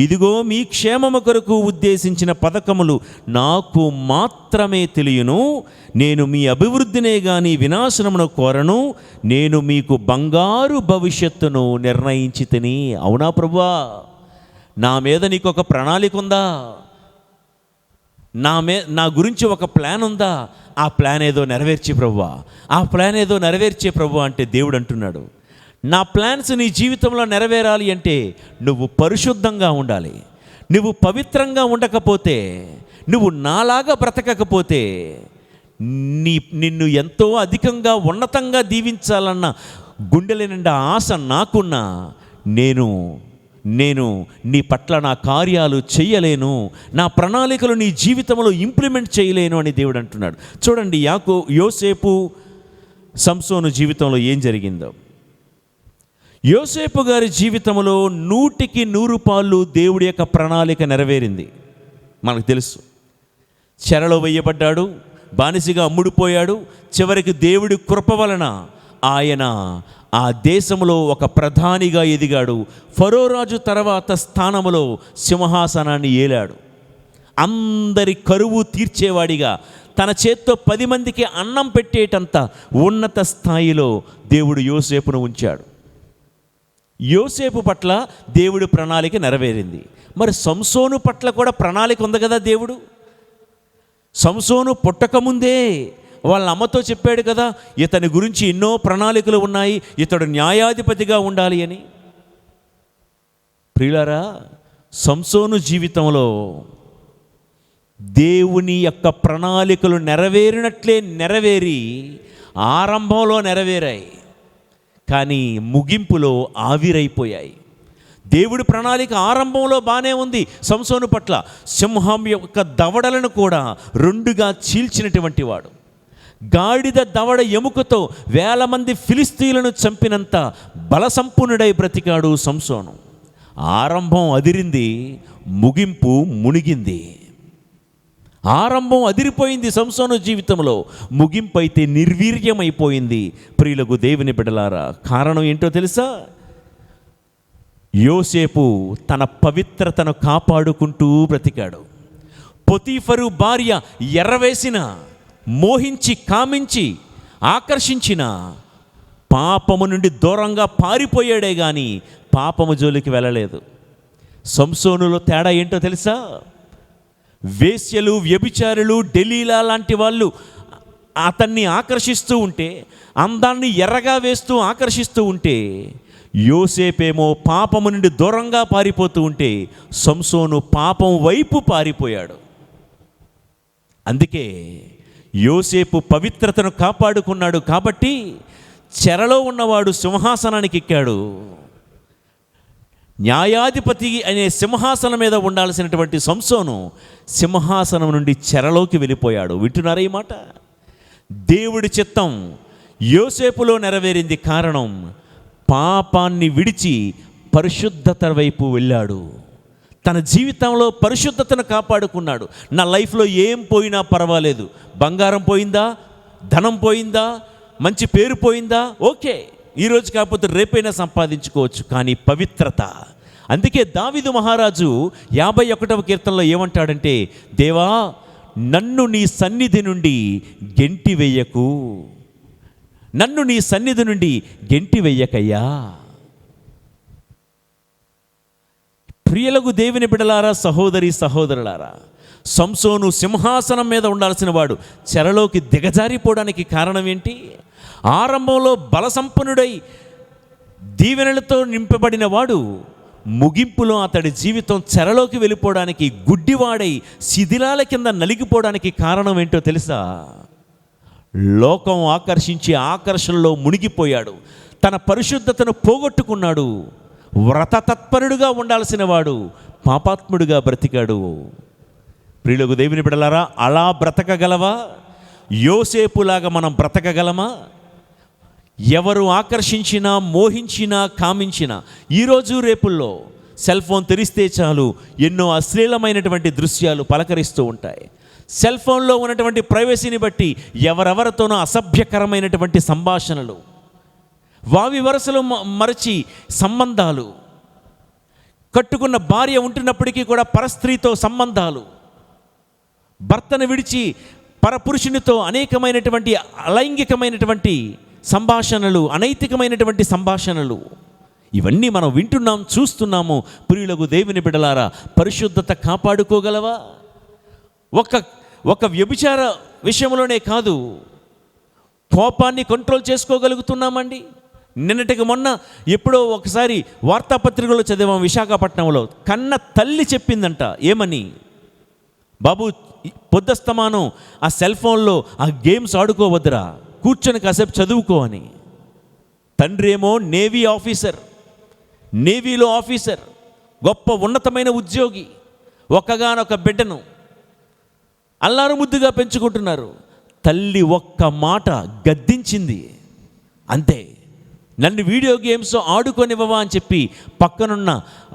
ఇదిగో మీ క్షేమము కొరకు ఉద్దేశించిన పథకములు నాకు మాత్రమే తెలియను, నేను మీ అభివృద్ధినే గాని వినాశనమును కోరను, నేను మీకు బంగారు భవిష్యత్తును నిర్ణయించి తిని. అవునా ప్రభువా, నా మీద నీకు ఒక ప్రణాళిక ఉందా? నా గురించి ఒక ప్లాన్ ఉందా? ఆ ప్లాన్ ఏదో నెరవేర్చే ప్రభువా, ఆ ప్లాన్ ఏదో నెరవేర్చే ప్రభువా అంటే దేవుడు అంటున్నాడు, నా ప్లాన్స్ నీ జీవితంలో నెరవేరాలి అంటే నువ్వు పరిశుద్ధంగా ఉండాలి. నువ్వు పవిత్రంగా ఉండకపోతే, నువ్వు నాలాగా బ్రతకకపోతే, నిన్ను ఎంతో అధికంగా ఉన్నతంగా దీవించాలన్న గుండెల నిండా ఆశ నాకున్నా నేను నీ పట్ల నా కార్యాలు చేయలేను, నా ప్రణాళికలు నీ జీవితంలో ఇంప్లిమెంట్ చేయలేను అని దేవుడు అంటున్నాడు. చూడండి యోసేపు సంసోను జీవితంలో ఏం జరిగిందో. యోసేపు గారి జీవితంలో 100కి 100 పాళ్ళు దేవుడి యొక్క ప్రణాళిక నెరవేరింది. మనకు తెలుసు, చెరలో వేయబడ్డాడు, బానిసగా అమ్ముడుపోయాడు. చివరికి దేవుడి కృప వలన ఆయన ఆ దేశంలో ఒక ప్రధానిగా ఎదిగాడు. ఫరో రాజు తర్వాత స్థానంలో సింహాసనాన్ని ఏలాడు. అందరి కరువు తీర్చేవాడిగా, తన చేత్తో 10 మందికి అన్నం పెట్టేటంత ఉన్నత స్థాయిలో దేవుడు యోసేపును ఉంచాడు. యోసేపు పట్ల దేవుడి ప్రణాళిక నెరవేరింది. మరి సంసోను పట్ల కూడా ప్రణాళిక ఉంది కదా దేవుడు. సంసోను పుట్టకముందే వాళ్ళ అమ్మతో చెప్పాడు కదా, ఇతని గురించి ఎన్నో ప్రణాళికలు ఉన్నాయి, ఇతడు న్యాయాధిపతిగా ఉండాలి అని. ప్రియులారా, సంసోను జీవితంలో దేవుని యొక్క ప్రణాళికలు నెరవేరినట్లే నెరవేరి ఆరంభంలో నెరవేరాయి, కానీ ముగింపులో ఆవిరైపోయాయి. దేవుడి ప్రణాళిక ఆరంభంలో బాగానే ఉంది. సంసోను పట్ల సింహం యొక్క దవడలను కూడా 2గా చీల్చినటువంటి వాడు, గాడిద దవడ ఎముకతో 1000 మంది ఫిలిస్తీయులను చంపినంత బలసంపన్నుడై బ్రతికాడు సంసోను. ఆరంభం అదిరింది, ముగింపు మునిగింది. ఆరంభం అదిరిపోయింది సంసోను జీవితంలో, ముగింపు అయితే నిర్వీర్యమైపోయింది. ప్రియులకు దేవుని బిడ్డలారా, కారణం ఏంటో తెలుసా? యోసేపు తన పవిత్రతను కాపాడుకుంటూ బ్రతికాడు. పొతీఫరు భార్య ఎర్రవేసిన, మోహించి, కామించి, ఆకర్షించిన పాపము నుండి దూరంగా పారిపోయాడే కానీ పాపము జోలికి వెళ్ళలేదు. సంసోనులో తేడా ఏంటో తెలుసా? వేశ్యలు, వ్యభిచారులు, డెలీలా లాంటి వాళ్ళు అతన్ని ఆకర్షిస్తూ ఉంటే, అందాన్ని ఎర్రగా వేస్తూ ఆకర్షిస్తూ ఉంటే, యోసేపేమో పాపము నుండి దూరంగా పారిపోతూ ఉంటే సంసోను పాపం వైపు పారిపోయాడు. అందుకే యోసేపు పవిత్రతను కాపాడుకున్నాడు కాబట్టి చెరలో ఉన్నవాడు సింహాసనానికి ఎక్కాడు. న్యాయాధిపతి అనే సింహాసనం మీద ఉండాల్సినటువంటి సంసోను సింహాసనం నుండి చెరలోకి వెళ్ళిపోయాడు. వింటున్నారా ఈ మాట? దేవుడి చిత్తం యోసేపులో నెరవేరింది. కారణం, పాపాన్ని విడిచి పరిశుద్ధత వైపు వెళ్ళాడు. తన జీవితంలో పరిశుద్ధతను కాపాడుకున్నాడు. నా లైఫ్లో ఏం పోయినా పర్వాలేదు, బంగారం పోయిందా, ధనం పోయిందా, మంచి పేరు పోయిందా, ఓకే, ఈరోజు కాకపోతే రేపైనా సంపాదించుకోవచ్చు, కానీ పవిత్రత. అందుకే దావీదు మహారాజు 51వ కీర్తనలో ఏమంటాడంటే, దేవా నన్ను నీ సన్నిధి నుండి గెంటి వెయ్యకు, నన్ను నీ సన్నిధి నుండి గెంటి వెయ్యకయ్యా. ప్రియులకు దేవుని బిడలారా, సహోదరి సహోదరులారా, సంసోను సింహాసనం మీద ఉండాల్సిన వాడు చెరలోకి దిగజారిపోవడానికి కారణం ఏంటి? ఆరంభంలో బలసంపన్నుడై దీవెనలతో నింపబడిన వాడు ముగింపులో అతడి జీవితం చెరలోకి వెళ్ళిపోవడానికి, గుడ్డివాడై శిథిలాల కింద నలిగిపోవడానికి కారణం ఏంటో తెలుసా? లోకం ఆకర్షించి ఆకర్షణలో మునిగిపోయాడు. తన పరిశుద్ధతను పోగొట్టుకున్నాడు. వ్రతతత్పరుడుగా ఉండాల్సిన వాడు పాపాత్ముడిగా బ్రతికాడు. ప్రియులకు దేవుని బిడ్డలారా, అలా బ్రతకగలవా? యోసేపులాగా మనం బ్రతకగలమా? ఎవరు ఆకర్షించినా, మోహించినా, కామించినా, ఈరోజు రేపుల్లో సెల్ ఫోన్ తెరిస్తే చాలు ఎన్నో అశ్లీలమైనటువంటి దృశ్యాలు పలకరిస్తూ ఉంటాయి. సెల్ ఫోన్లో ఉన్నటువంటి ప్రైవసీని బట్టి ఎవరెవరితోనో అసభ్యకరమైనటువంటి సంభాషణలు, వావి వరసలు మరచి సంబంధాలు, కట్టుకున్న భార్య ఉంటున్నప్పటికీ కూడా పరస్త్రీతో సంబంధాలు, భర్తను విడిచి పరపురుషునితో అనేకమైనటువంటి అలైంగికమైనటువంటి సంభాషణలు, అనైతికమైనటువంటి సంభాషణలు, ఇవన్నీ మనం వింటున్నాం, చూస్తున్నాము. ప్రియులకు దేవుని బిడ్డలారా, పరిశుద్ధత కాపాడుకోగలవా? ఒక వ్యభిచార విషయంలోనే కాదు, కోపాన్ని కంట్రోల్ చేసుకోగలుగుతున్నామండి. నిన్నటికి మొన్న ఎప్పుడో ఒకసారి వార్తాపత్రికలో చదివాం, విశాఖపట్నంలో కన్న తల్లి చెప్పిందంట, ఏమని? బాబు, పొద్దస్తమానం ఆ సెల్ ఫోన్లో ఆ గేమ్స్ ఆడుకోవద్దురా, కూర్చొని కాసేపు చదువుకో అని. తండ్రి ఏమో నేవీ ఆఫీసర్, నేవీలో ఆఫీసర్, గొప్ప ఉన్నతమైన ఉద్యోగి, ఒక్కగానొక బిడ్డను అల్లారు ముద్దుగా పెంచుకుంటున్నారు. తల్లి ఒక్క మాట గద్దించింది, అంతే. నన్ను వీడియో గేమ్స్ ఆడుకొనివ్వవా అని చెప్పి పక్కనున్న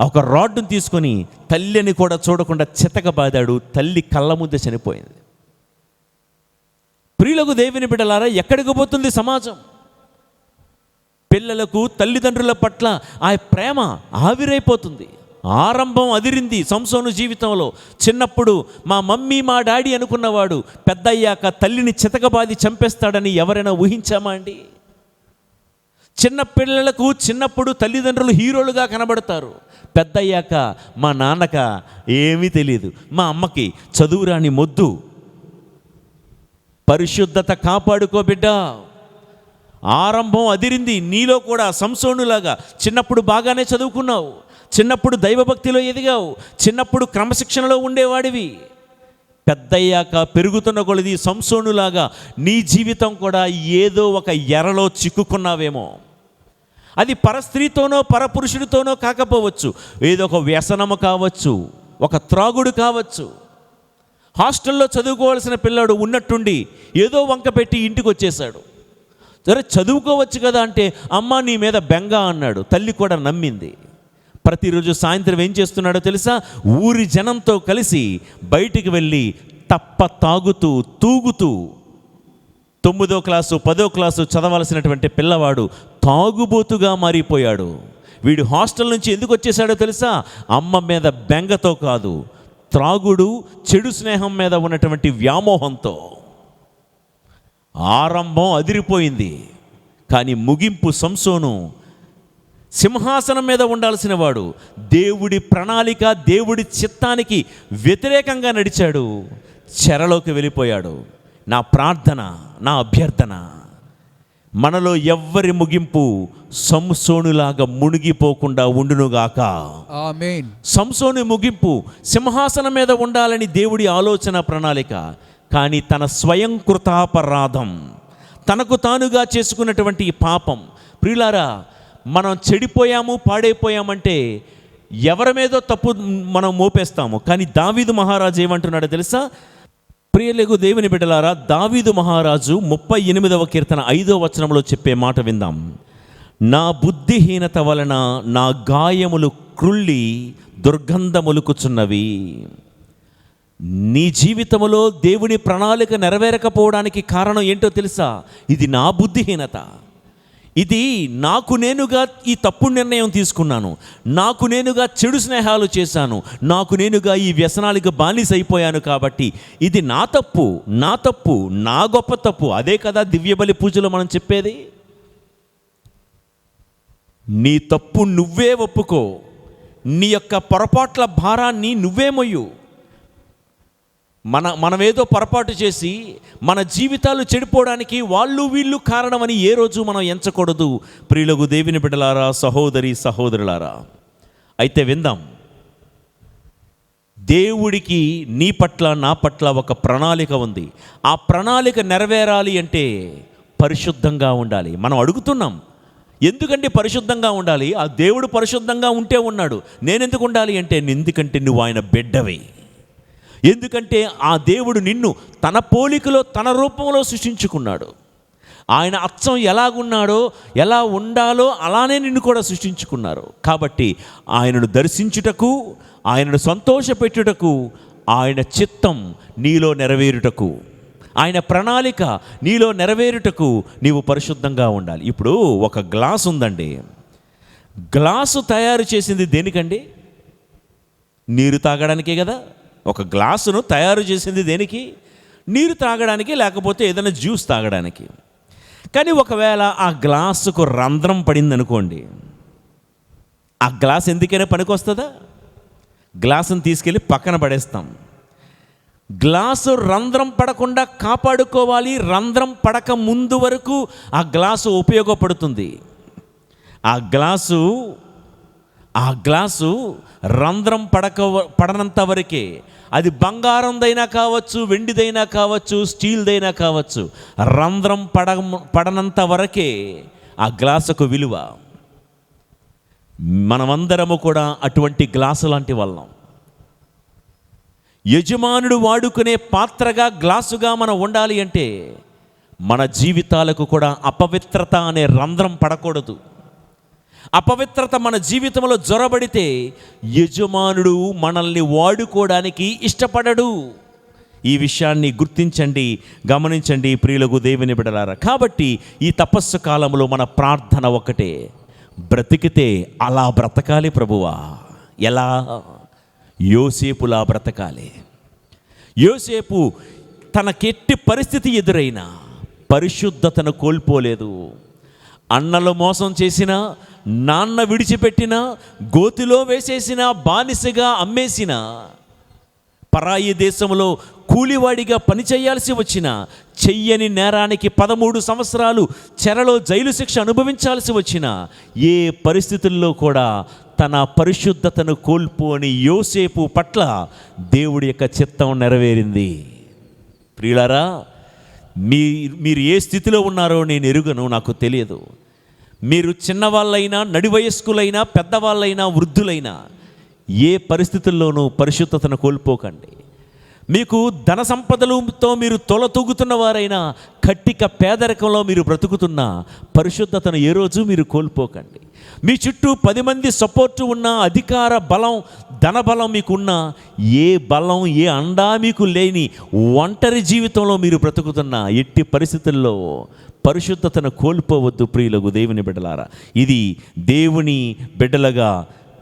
ఒక రాడ్డును తీసుకొని తల్లిని కూడా చూడకుండా చితకబాదాడు. తల్లి కళ్ళ ముద్ద చనిపోయింది. ప్రియులకు దేవుని బిడ్డలారా, ఎక్కడికి పోతుంది సమాజం? పిల్లలకు తల్లిదండ్రుల పట్ల ఆ ప్రేమ ఆవిరైపోతుంది. ఆరంభం అదిరింది సంసోను జీవితంలో. చిన్నప్పుడు మా మమ్మీ మా డాడీ అనుకున్నవాడు పెద్దయ్యాక తల్లిని చితకబాది చంపేస్తాడని ఎవరైనా ఊహించామా అండి? చిన్న పిల్లలకు చిన్నప్పుడు తల్లిదండ్రులు హీరోలుగా కనబడతారు. పెద్దయ్యాక మా నాన్నక ఏమీ తెలియదు, మా అమ్మకి చదువురాని మొద్దు. పరిశుద్ధత కాపాడుకో బిడ్డ. ఆరంభం అదిరింది. నీలో కూడా సంసోనులాగా చిన్నప్పుడు బాగానే చదువుకున్నావు, చిన్నప్పుడు దైవభక్తిలో ఎదిగావు, చిన్నప్పుడు క్రమశిక్షణలో ఉండేవాడివి. పెద్దయ్యాక పెరుగుతున్న కొలది సంసోనులాగా నీ జీవితం కూడా ఏదో ఒక ఎరలో చిక్కుకున్నావేమో. అది పరస్త్రీతోనో పరపురుషుడితోనో కాకపోవచ్చు, ఏదో ఒక వ్యసనము కావచ్చు, ఒక త్రాగుడు కావచ్చు. హాస్టల్లో చదువుకోవాల్సిన పిల్లాడు ఉన్నట్టుండి ఏదో వంక పెట్టి ఇంటికి వచ్చేసాడు. సరే చదువుకోవచ్చు కదా అంటే, అమ్మ నీ మీద బెంగ అన్నాడు. తల్లి కూడా నమ్మింది. ప్రతిరోజు సాయంత్రం ఏం చేస్తున్నాడో తెలుసా? ఊరి జనంతో కలిసి బయటికి వెళ్ళి తప్ప తాగుతూ తూగుతూ, 9వ క్లాసు 10వ క్లాసు చదవాల్సినటువంటి పిల్లవాడు తాగుబోతుగా మారిపోయాడు. వీడు హాస్టల్ నుంచి ఎందుకు వచ్చేసాడో తెలుసా? అమ్మ మీద బెంగతో కాదు, త్రాగుడు, చెడు స్నేహం మీద ఉన్నటువంటి వ్యామోహంతో. ఆరంభం అదిరిపోయింది, కానీ ముగింపు సంసోను సింహాసనం మీద ఉండాల్సిన వాడు దేవుడి ప్రణాళిక, దేవుడి చిత్తానికి వ్యతిరేకంగా నడిచాడు, చెరలోకి వెళ్ళిపోయాడు. నా ప్రార్థన, నా అభ్యర్థన, మనలో ఎవ్వరి ముగింపు సంసోనులాగా మునిగిపోకుండా ఉండునుగాక. ఆమేన్. సంసోను ముగింపు సింహాసనం మీద ఉండాలని దేవుడి ఆలోచన, ప్రణాళిక. కానీ తన స్వయం కృతాపరాధం, తనకు తానుగా చేసుకున్నటువంటి పాపం. ప్రియులారా, మనం చెడిపోయాము, పాడైపోయామంటే ఎవరి మీదో తప్పు మనం మోపేస్తాము. కానీ దావీదు మహారాజు ఏమంటున్నాడో తెలుసా? ప్రియలకు దేవుని బిడ్డలారా, దావీదు మహారాజు 38వ కీర్తన 5వ వచనంలో చెప్పే మాట విందాం. నా బుద్ధిహీనత వలన నా గాయములు క్రుళ్ళి దుర్గంధములుకుచున్నవి. నీ జీవితంలో దేవుని ప్రణాళిక నెరవేరకపోవడానికి కారణం ఏంటో తెలుసా? ఇది నా బుద్ధిహీనత. ఇది నాకు నేనుగా ఈ తప్పుడు నిర్ణయం తీసుకున్నాను, నాకు నేనుగా చెడు స్నేహాలు చేశాను, నాకు నేనుగా ఈ వ్యసనాలకు బానిస అయిపోయాను. కాబట్టి ఇది నా తప్పు, నా తప్పు, నా గొప్ప తప్పు. అదే కదా దివ్యబలి పూజలో మనం చెప్పేది. నీ తప్పు నువ్వే ఒప్పుకో, నీ యొక్క పొరపాట్ల భారాన్ని నువ్వే మొయ్యు. మనమేదో పొరపాటు చేసి మన జీవితాలు చెడిపోవడానికి వాళ్ళు వీళ్ళు కారణమని ఏ రోజు మనం ఎంచకూడదు. ప్రియులకు దేవుని బిడ్డలారా, సహోదరి సహోదరులారా, అయితే విందాం. దేవుడికి నీ పట్ల, నా పట్ల ఒక ప్రణాళిక ఉంది. ఆ ప్రణాళిక నెరవేరాలి అంటే పరిశుద్ధంగా ఉండాలి. మనం అడుగుతున్నాం, ఎందుకంటే పరిశుద్ధంగా ఉండాలి? ఆ దేవుడు పరిశుద్ధంగా ఉంటే ఉన్నాడు. నేనెందుకు ఉండాలి అంటే, ఎందుకంటే నువ్వు ఆయన బిడ్డవే. ఎందుకంటే ఆ దేవుడు నిన్ను తన పోలికలో తన రూపంలో సృష్టించుకున్నాడు. ఆయన అచ్చం ఎలాగున్నాడో, ఎలా ఉండాలో అలానే నిన్ను కూడా సృష్టించుకున్నారు. కాబట్టి ఆయనను దర్శించుటకు, ఆయనను సంతోషపెట్టుటకు, ఆయన చిత్తం నీలో నెరవేరుటకు, ఆయన ప్రణాళిక నీలో నెరవేరుటకు నీవు పరిశుద్ధంగా ఉండాలి. ఇప్పుడు ఒక గ్లాస్ ఉందండి. గ్లాసు తయారు చేసింది దేనికండి? నీరు తాగడానికే కదా. ఒక గ్లాసును తయారు చేసింది దేనికి? నీరు తాగడానికి, లేకపోతే ఏదైనా జ్యూస్ తాగడానికి. కానీ ఒకవేళ ఆ గ్లాసుకు రంధ్రం పడింది అనుకోండి, ఆ గ్లాస్ ఎందుకైనా పనికొస్తుందా? గ్లాసును తీసుకెళ్ళి పక్కన పడేస్తాం. గ్లాసు రంధ్రం పడకుండా కాపాడుకోవాలి. రంధ్రం పడక ముందు వరకు ఆ గ్లాసు ఉపయోగపడుతుంది. ఆ గ్లాసు రంధ్రం పడనంత వరకే. అది బంగారందైనా కావచ్చు, వెండిదైనా కావచ్చు, స్టీల్దైనా కావచ్చు. రంధ్రం పడనంత వరకే ఆ గ్లాసుకు విలువ. మనమందరము కూడా అటువంటి గ్లాసు లాంటి వాళ్ళం. యజమానుడు వాడుకునే పాత్రగా, గ్లాసుగా మనం ఉండాలి అంటే మన జీవితాలకు కూడా అపవిత్రత అనే రంధ్రం పడకూడదు. అపవిత్రత మన జీవితంలో జొరబడితే యజమానుడు మనల్ని వాడుకోవడానికి ఇష్టపడడు. ఈ విషయాన్ని గుర్తించండి, గమనించండి ప్రియులకు దేవుని బిడ్డలారా. కాబట్టి ఈ తపస్సు కాలంలో మన ప్రార్థన ఒకటే, బ్రతికితే అలా బ్రతకాలి ప్రభువా. ఎలా? యోసేపులా బ్రతకాలి. యోసేపు తనకెట్టి పరిస్థితి ఎదురైనా పరిశుద్ధతను కోల్పోలేదు. అన్నలు మోసం చేసిన, నాన్న విడిచిపెట్టిన, గోతిలో వేసేసిన, బానిసగా అమ్మేసిన, పరాయి దేశంలో కూలివాడిగా పనిచేయాల్సి వచ్చిన, చెయ్యని నేరానికి 13 సంవత్సరాలు చెరలో జైలు శిక్ష అనుభవించాల్సి వచ్చిన, ఏ పరిస్థితుల్లో కూడా తన పరిశుద్ధతను కోల్పోని యోసేపు పట్ల దేవుడి యొక్క చిత్తం నెరవేరింది. ప్రియులారా, మీరు ఏ స్థితిలో ఉన్నారో నేను ఎరుగను, నాకు తెలియదు. మీరు చిన్నవాళ్ళైనా, నడి వయస్కులైనా, పెద్దవాళ్ళైనా, వృద్ధులైనా ఏ పరిస్థితుల్లోనూ పరిశుద్ధతను కోల్పోకండి. మీకు ధన సంపదలతో మీరు తొలతూగుతున్న వారైనా, కట్టిక పేదరికంలో మీరు బ్రతుకుతున్న పరిశుద్ధతను ఏ రోజు మీరు కోల్పోకండి. మీ చుట్టూ 10 మంది సపోర్టు ఉన్న, అధికార బలం, ధన బలం మీకున్న, ఏ బలం, ఏ అండా మీకు లేని ఒంటరి జీవితంలో మీరు బ్రతుకుతున్న ఎట్టి పరిస్థితుల్లో పరిశుద్ధతను కోల్పోవద్దు ప్రియులకు దేవుని బిడ్డలారా. ఇది దేవుని బిడ్డలుగా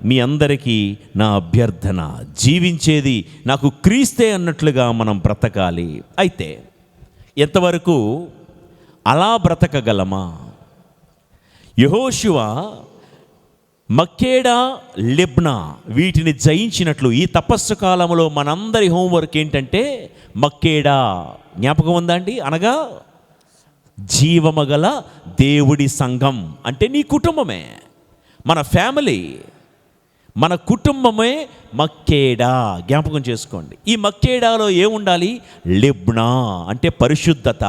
మీ అందరికీ నా అభ్యర్థన. జీవించేది నాకు క్రీస్తే అన్నట్లుగా మనం బ్రతకాలి. అయితే ఎంతవరకు అలా బ్రతకగలమా? యెహోషువ మక్కేడా, లిబ్నా వీటిని జయించినట్లు ఈ తపస్సు కాలంలో మనందరి హోంవర్క్ ఏంటంటే మక్కేడా. జ్ఞాపకం ఉందా అండి? అనగా జీవమగల దేవుడి సంఘం అంటే నీ కుటుంబమే, మన ఫ్యామిలీ, మన కుటుంబమే మక్కేడా. జ్ఞాపకం చేసుకోండి. ఈ మక్కేడాలో ఏముండాలి? లిబ్నా అంటే పరిశుద్ధత,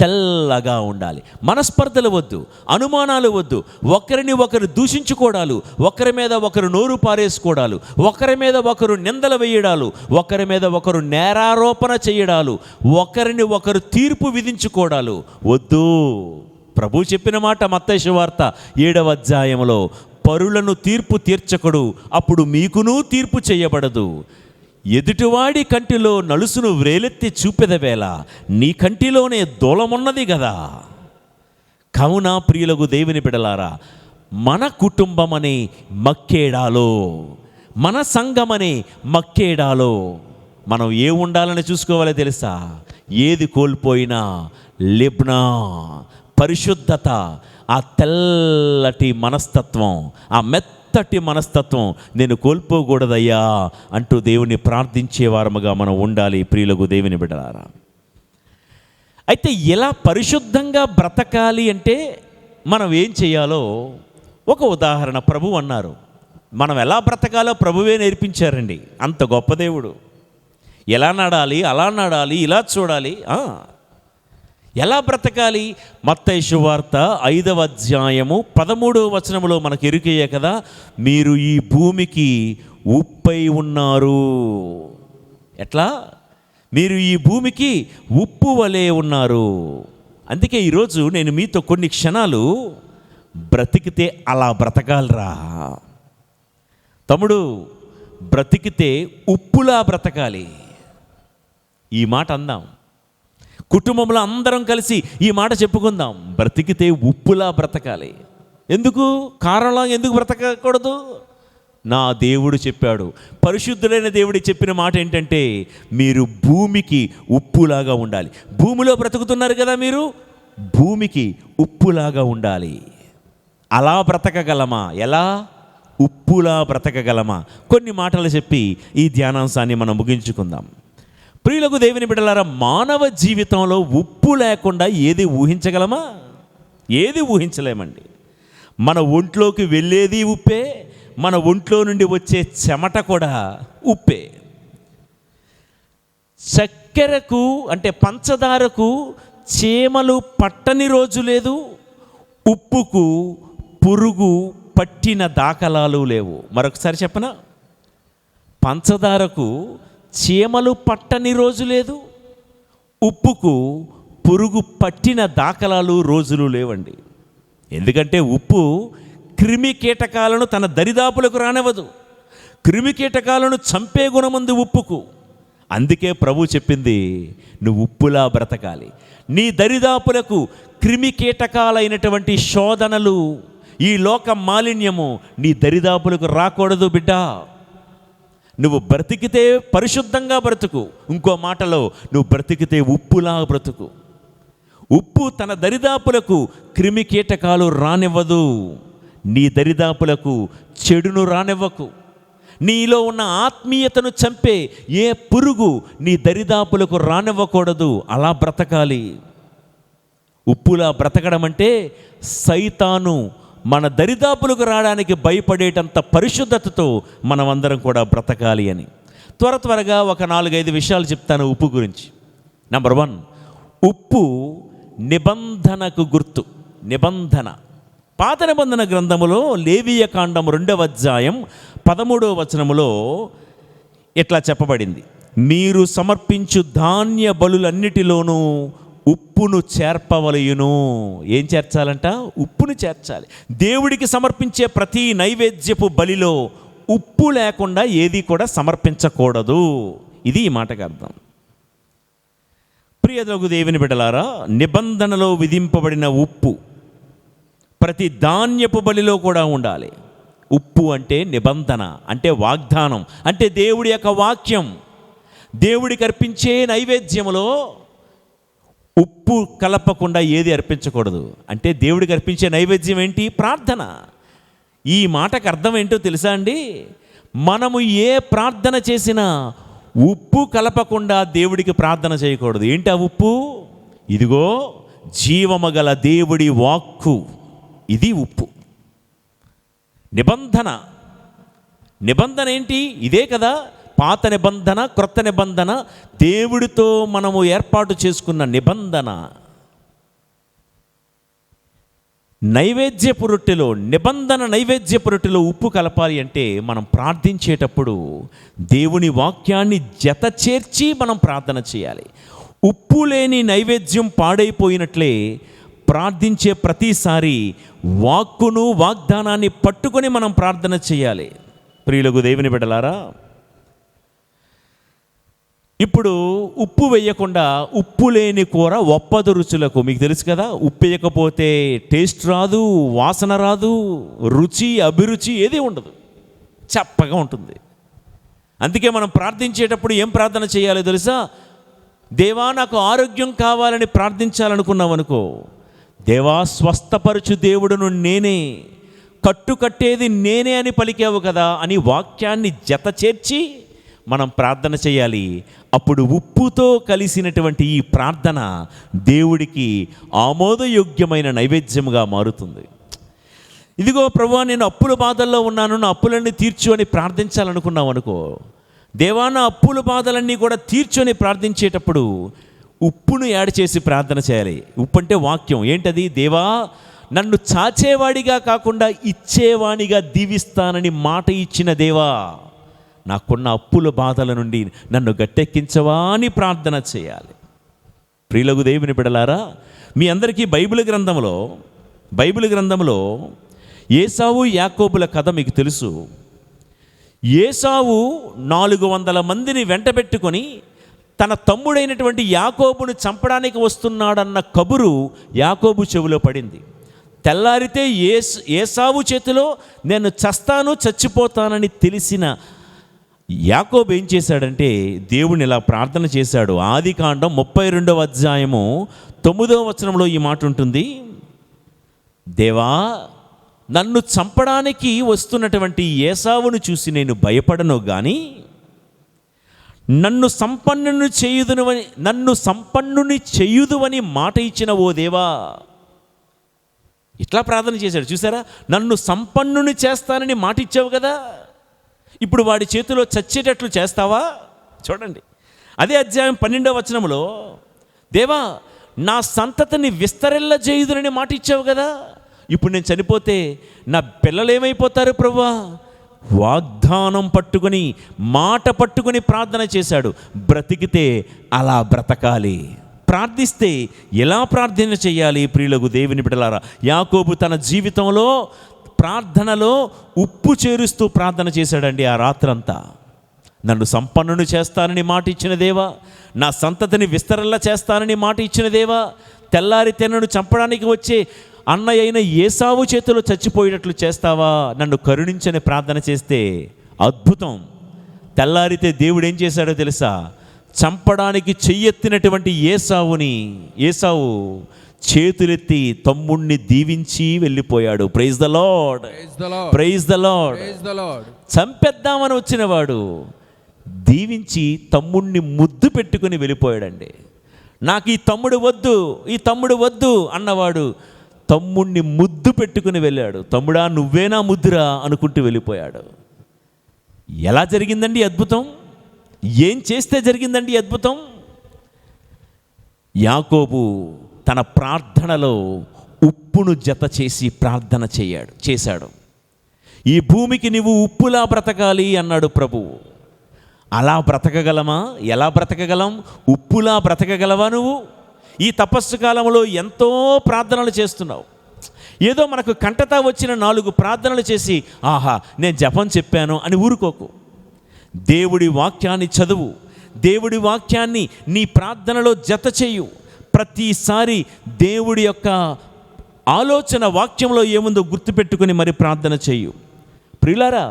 తెల్లగా ఉండాలి. మనస్పర్ధలు వద్దు, అనుమానాలు వద్దు, ఒకరిని ఒకరు దూషించుకోవడాలు, ఒకరి మీద ఒకరు నోరు పారేసుకోవడాలు, ఒకరి మీద ఒకరు నిందలు వేయడాలు, ఒకరి మీద ఒకరు నేరారోపణ చేయడాలు, ఒకరిని ఒకరు తీర్పు విధించుకోవడాలు వద్దు. ప్రభు చెప్పిన మాట మత్తయి సువార్త 7వ అధ్యాయంలో, పరులను తీర్పు తీర్చకుడు, అప్పుడు మీకునూ తీర్పు చేయబడదు. ఎదుటివాడి కంటిలో నలుసును వ్రేలెత్తి చూపెదవేళ నీ కంటిలోనే దూలమున్నది కదా. కావున ప్రియులకు దేవుని బిడలారా, మన కుటుంబమనే మక్కేడాలో, మన సంఘమనే మక్కేడాలో మనం ఏ ఉండాలని చూసుకోవాలో తెలుసా? ఏది కోల్పోయినా లిబ్నా పరిశుద్ధత, ఆ తెల్లటి మనస్తత్వం, ఆ మెత్తటి మనస్తత్వం నేను కోల్పోకూడదయ్యా అంటూ దేవుని ప్రార్థించేవారముగా మనం ఉండాలి ప్రియులకు దేవుని బిడ్డలారా. అయితే ఎలా పరిశుద్ధంగా బ్రతకాలి అంటే మనం ఏం చేయాలో ఒక ఉదాహరణ ప్రభు అన్నారు. మనం ఎలా బ్రతకాలో ప్రభువే నేర్పించారండి. అంత గొప్ప దేవుడు. ఎలా నడాలి, అలా నడాలి, ఇలా చూడాలి, ఎలా బ్రతకాలి? మత్తయి సువార్త 5వ అధ్యాయము 13వ వచనములో మనకు ఎరుకయ్యే కదా, మీరు ఈ భూమికి ఉప్పై ఉన్నారు. ఎట్లా? మీరు ఈ భూమికి ఉప్పు వలె ఉన్నారు. అందుకే ఈరోజు నేను మీతో కొన్ని క్షణాలు బ్రతికితే అలా బ్రతకాలరా తమ్ముడు, బ్రతికితే ఉప్పులా బ్రతకాలి. ఈ మాట అందాం, కుటుంబంలో అందరం కలిసి ఈ మాట చెప్పుకుందాం. బ్రతికితే ఉప్పులా బ్రతకాలి. ఎందుకు? కారణంలా ఎందుకు బ్రతకకూడదు? నా దేవుడు చెప్పాడు, పరిశుద్ధులైన దేవుడు చెప్పిన మాట ఏంటంటే మీరు భూమికి ఉప్పులాగా ఉండాలి. భూమిలో బ్రతుకుతున్నారు కదా, మీరు భూమికి ఉప్పులాగా ఉండాలి. అలా బ్రతకగలమా? ఎలా? ఉప్పులా బ్రతకగలమా? కొన్ని మాటలు చెప్పి ఈ ధ్యానాంశాన్ని మనం ముగించుకుందాం. ప్రియులకు దేవుని బిడ్డలారా, మానవ జీవితంలో ఉప్పు లేకుండా ఏది ఊహించగలమా? ఏది ఊహించలేమండి. మన ఒంట్లోకి వెళ్ళేది ఉప్పే, మన ఒంట్లో నుండి వచ్చే చెమట కూడా ఉప్పే. చక్కెరకు అంటే పంచదారకు చీమలు పట్టని రోజు లేదు, ఉప్పుకు పురుగు పట్టిన దాఖలాలు లేవు. మరొకసారి చెప్పనా? పంచదారకు చీమలు పట్టని రోజు లేదు, ఉప్పుకు పురుగు పట్టిన దాఖలాలు రోజులు లేవండి. ఎందుకంటే ఉప్పు క్రిమి కీటకాలను తన దరిదాపులకు రానివ్వదు. క్రిమి కీటకాలను చంపే గుణముంది ఉప్పుకు. అందుకే ప్రభు చెప్పింది, నువ్వు ఉప్పులా బ్రతకాలి. నీ దరిదాపులకు క్రిమి కీటకాలైనటువంటి శోధనలు, ఈ లోక మాలిన్యము నీ దరిదాపులకు రాకూడదు బిడ్డ. నువ్వు బ్రతికితే పరిశుద్ధంగా బ్రతుకు. ఇంకో మాటలో, నువ్వు బ్రతికితే ఉప్పులా బ్రతుకు. ఉప్పు తన దరిదాపులకు క్రిమి కీటకాలు రానివ్వదు. నీ దరిదాపులకు చెడును రానివ్వకు. నీలో ఉన్న ఆత్మీయతను చంపే ఏ పురుగు నీ దరిదాపులకు రానివ్వకూడదు. అలా బ్రతకాలి. ఉప్పులా బ్రతకడం అంటే సైతాను మన దరిదాపులకు రావడానికి భయపడేటంత పరిశుద్ధతతో మనమందరం కూడా బ్రతకాలి అని. త్వరగా ఒక 4-5 విషయాలు చెప్తాను ఉప్పు గురించి. నెంబర్ 1, ఉప్పు నిబంధనకు గుర్తు. నిబంధన. పాత నిబంధన గ్రంథములో లేవీయ కాండం 2వ అధ్యాయం 13వ వచనములో ఇట్లా చెప్పబడింది, మీరు సమర్పించు ధాన్య బలులన్నిటిలోనూ ఉప్పును చేర్పవలయును. ఏం చేర్చాలంట? ఉప్పును చేర్చాలి. దేవుడికి సమర్పించే ప్రతి నైవేద్యపు బలిలో ఉప్పు లేకుండా ఏది కూడా సమర్పించకూడదు. ఇది ఈ మాటకు అర్థం. ప్రియదగు దేవుని బిడ్డలారా, నిబంధనలో విధింపబడిన ఉప్పు ప్రతి ధాన్యపు బలిలో కూడా ఉండాలి. ఉప్పు అంటే నిబంధన, అంటే వాగ్దానం, అంటే దేవుడి యొక్క వాక్యం. దేవుడికి అర్పించే నైవేద్యములో ఉప్పు కలపకుండా ఏది అర్పించకూడదు. అంటే దేవుడికి అర్పించే నైవేద్యం ఏంటి? ప్రార్థన. ఈ మాటకు అర్థం ఏంటో తెలుసా అండి? మనము ఏ ప్రార్థన చేసినా ఉప్పు కలపకుండా దేవుడికి ప్రార్థన చేయకూడదు. ఏంటి ఆ ఉప్పు? ఇదిగో జీవమగల దేవుడి వాక్కు. ఇది ఉప్పు. నిబంధన. నిబంధన ఏంటి? ఇదే కదా పాత నిబంధన, క్రొత్త నిబంధన. దేవుడితో మనము ఏర్పాటు చేసుకున్న నిబంధన. నైవేద్యపు రొట్టెలో, నిబంధన నైవేద్యపు రొట్టెలో ఉప్పు కలపాలి అంటే మనం ప్రార్థించేటప్పుడు దేవుని వాక్యాన్ని జత చేర్చి మనం ప్రార్థన చేయాలి. ఉప్పు లేని నైవేద్యం పాడైపోయినట్లే ప్రార్థించే ప్రతిసారి వాక్కును వాగ్దానాన్ని పట్టుకొని మనం ప్రార్థన చేయాలి. ప్రియులకు దేవుని బిడ్డలారా, ఇప్పుడు ఉప్పు వేయకుండా ఉప్పు లేని కూర ఒప్పదు రుచులకు. మీకు తెలుసు కదా, ఉప్పు వేయకపోతే టేస్ట్ రాదు, వాసన రాదు, రుచి అభిరుచి ఏది ఉండదు, చప్పగా ఉంటుంది. అందుకే మనం ప్రార్థించేటప్పుడు ఏం ప్రార్థన చేయాలో తెలుసా? దేవా నాకు ఆరోగ్యం కావాలని ప్రార్థించాలనుకున్నావు అనుకో, దేవా స్వస్థపరచు దేవుడును నేనే, కట్టుకట్టేది నేనే అని పలికావు కదా అని వాక్యాన్ని జత చేర్చి మనం ప్రార్థన చేయాలి. అప్పుడు ఉప్పుతో కలిసినటువంటి ఈ ప్రార్థన దేవుడికి ఆమోదయోగ్యమైన నైవేద్యముగా మారుతుంది. ఇదిగో ప్రభువా, నేను అప్పుల బాధల్లో ఉన్నాను, నా అప్పులన్నీ తీర్చు అని ప్రార్థించాలనుకున్నావు అనుకో, దేవా నా అప్పుల బాధలన్నీ కూడా తీర్చు అని ప్రార్థించేటప్పుడు ఉప్పును యాడ్ చేసి ప్రార్థన చేయాలి. ఉప్పు అంటే వాక్యం. ఏంటది? దేవా నన్ను చాచేవాడిగా కాకుండా ఇచ్చేవాడిగా దీవిస్తానని మాట ఇచ్చిన దేవా, నాకున్న అప్పుల బాధల నుండి నన్ను గట్టెక్కించవా అని ప్రార్థన చేయాలి. ప్రియులకు దేవుని బిడ్డలారా, మీ అందరికీ బైబిల్ గ్రంథంలో ఏసావు యాకోబుల కథ మీకు తెలుసు. ఏసావు 400 మందిని వెంటబెట్టుకొని తన తమ్ముడైనటువంటి యాకోబును చంపడానికి వస్తున్నాడన్న కబురు యాకోబు చెవిలో పడింది. తెల్లారితే ఏసావు చేతిలో నేను చచ్చిపోతానని తెలిసిన యాకోబు ఏం చేశాడంటే దేవుని ఇలా ప్రార్థన చేశాడు. ఆదికాండం 32వ అధ్యాయము 9వ వచనంలో ఈ మాట ఉంటుంది. దేవా, నన్ను చంపడానికి వస్తున్నటువంటి ఏసావును చూసి నేను భయపడను గాని నన్ను సంపన్నుని చేయుదువని మాట ఇచ్చిన ఓ దేవా. ఇట్లా ప్రార్థన చేశాడు. చూసారా, నన్ను సంపన్నుని చేస్తానని మాట ఇచ్చావు కదా, ఇప్పుడు వాడి చేతిలో చచ్చేటట్లు చేస్తావా? చూడండి, అదే అధ్యాయం 12వ వచనంలో, దేవా, నా సంతతిని విస్తరిల్ల చేయుదునని మాట ఇచ్చావు కదా, ఇప్పుడు నేను చనిపోతే నా పిల్లలు ఏమైపోతారు ప్రభువా? వాగ్దానం పట్టుకొని, మాట పట్టుకొని ప్రార్థన చేశాడు. బ్రతికితే అలా బ్రతకాలి, ప్రార్థిస్తే ఎలా ప్రార్థన చేయాలి? ప్రియులకు దేవుని బిడ్డలారా, యాకోబు తన జీవితంలో ప్రార్థనలో ఉప్పు చేరుస్తూ ప్రార్థన చేశాడండి ఆ రాత్రంతా. నన్ను సంపన్నుని చేస్తానని మాట ఇచ్చిన దేవా, నా సంతతిని విస్తరల్ల చేస్తానని మాట ఇచ్చిన దేవా, తెల్లారితే నన్ను చంపడానికి వచ్చే అన్నయ్య అయిన ఏసావు చేతిలో చచ్చిపోయేటట్లు చేస్తావా? నన్ను కరుణించని ప్రార్థన చేస్తే అద్భుతం. తెల్లారితే దేవుడు ఏం చేశాడో తెలుసా? చంపడానికి చెయ్యెత్తినటువంటి ఏసావు చేతులెత్తి తమ్ముణ్ణి దీవించి వెళ్ళిపోయాడు. Praise the lord, praise the lord. చంపేద్దామని వచ్చినవాడు దీవించి తమ్ముణ్ణి ముద్దు పెట్టుకుని వెళ్ళిపోయాడండి. నాకు ఈ తమ్ముడు వద్దు అన్నవాడు తమ్ముణ్ణి ముద్దు పెట్టుకుని వెళ్ళాడు. తమ్ముడా, నువ్వేనా ముద్దురా అనుకుంటూ వెళ్ళిపోయాడు. ఎలా జరిగిందండి అద్భుతం? ఏం చేస్తే జరిగిందండి అద్భుతం? యాకోబు తన ప్రార్థనలో ఉప్పును జత చేసి ప్రార్థన చేశాడు. ఈ భూమికి నువ్వు ఉప్పులా బ్రతకాలి అన్నాడు ప్రభువు. అలా బ్రతకగలమా? ఎలా బ్రతకగలం? ఉప్పులా బ్రతకగలవా నువ్వు? ఈ తపస్సు కాలంలో ఎంతో ప్రార్థనలు చేస్తున్నావు. ఏదో మనకు కంటతా వచ్చిన 4 ప్రార్థనలు చేసి ఆహా నేను జపం చెప్పాను అని ఊరుకోకు. దేవుడి వాక్యాన్ని చదువు, దేవుడి వాక్యాన్ని నీ ప్రార్థనలో జత చేయు. ప్రతిసారి దేవుడి యొక్క ఆలోచన వాక్యంలో ఏముందో గుర్తుపెట్టుకుని మరి ప్రార్థన చేయు. ప్రియులారా,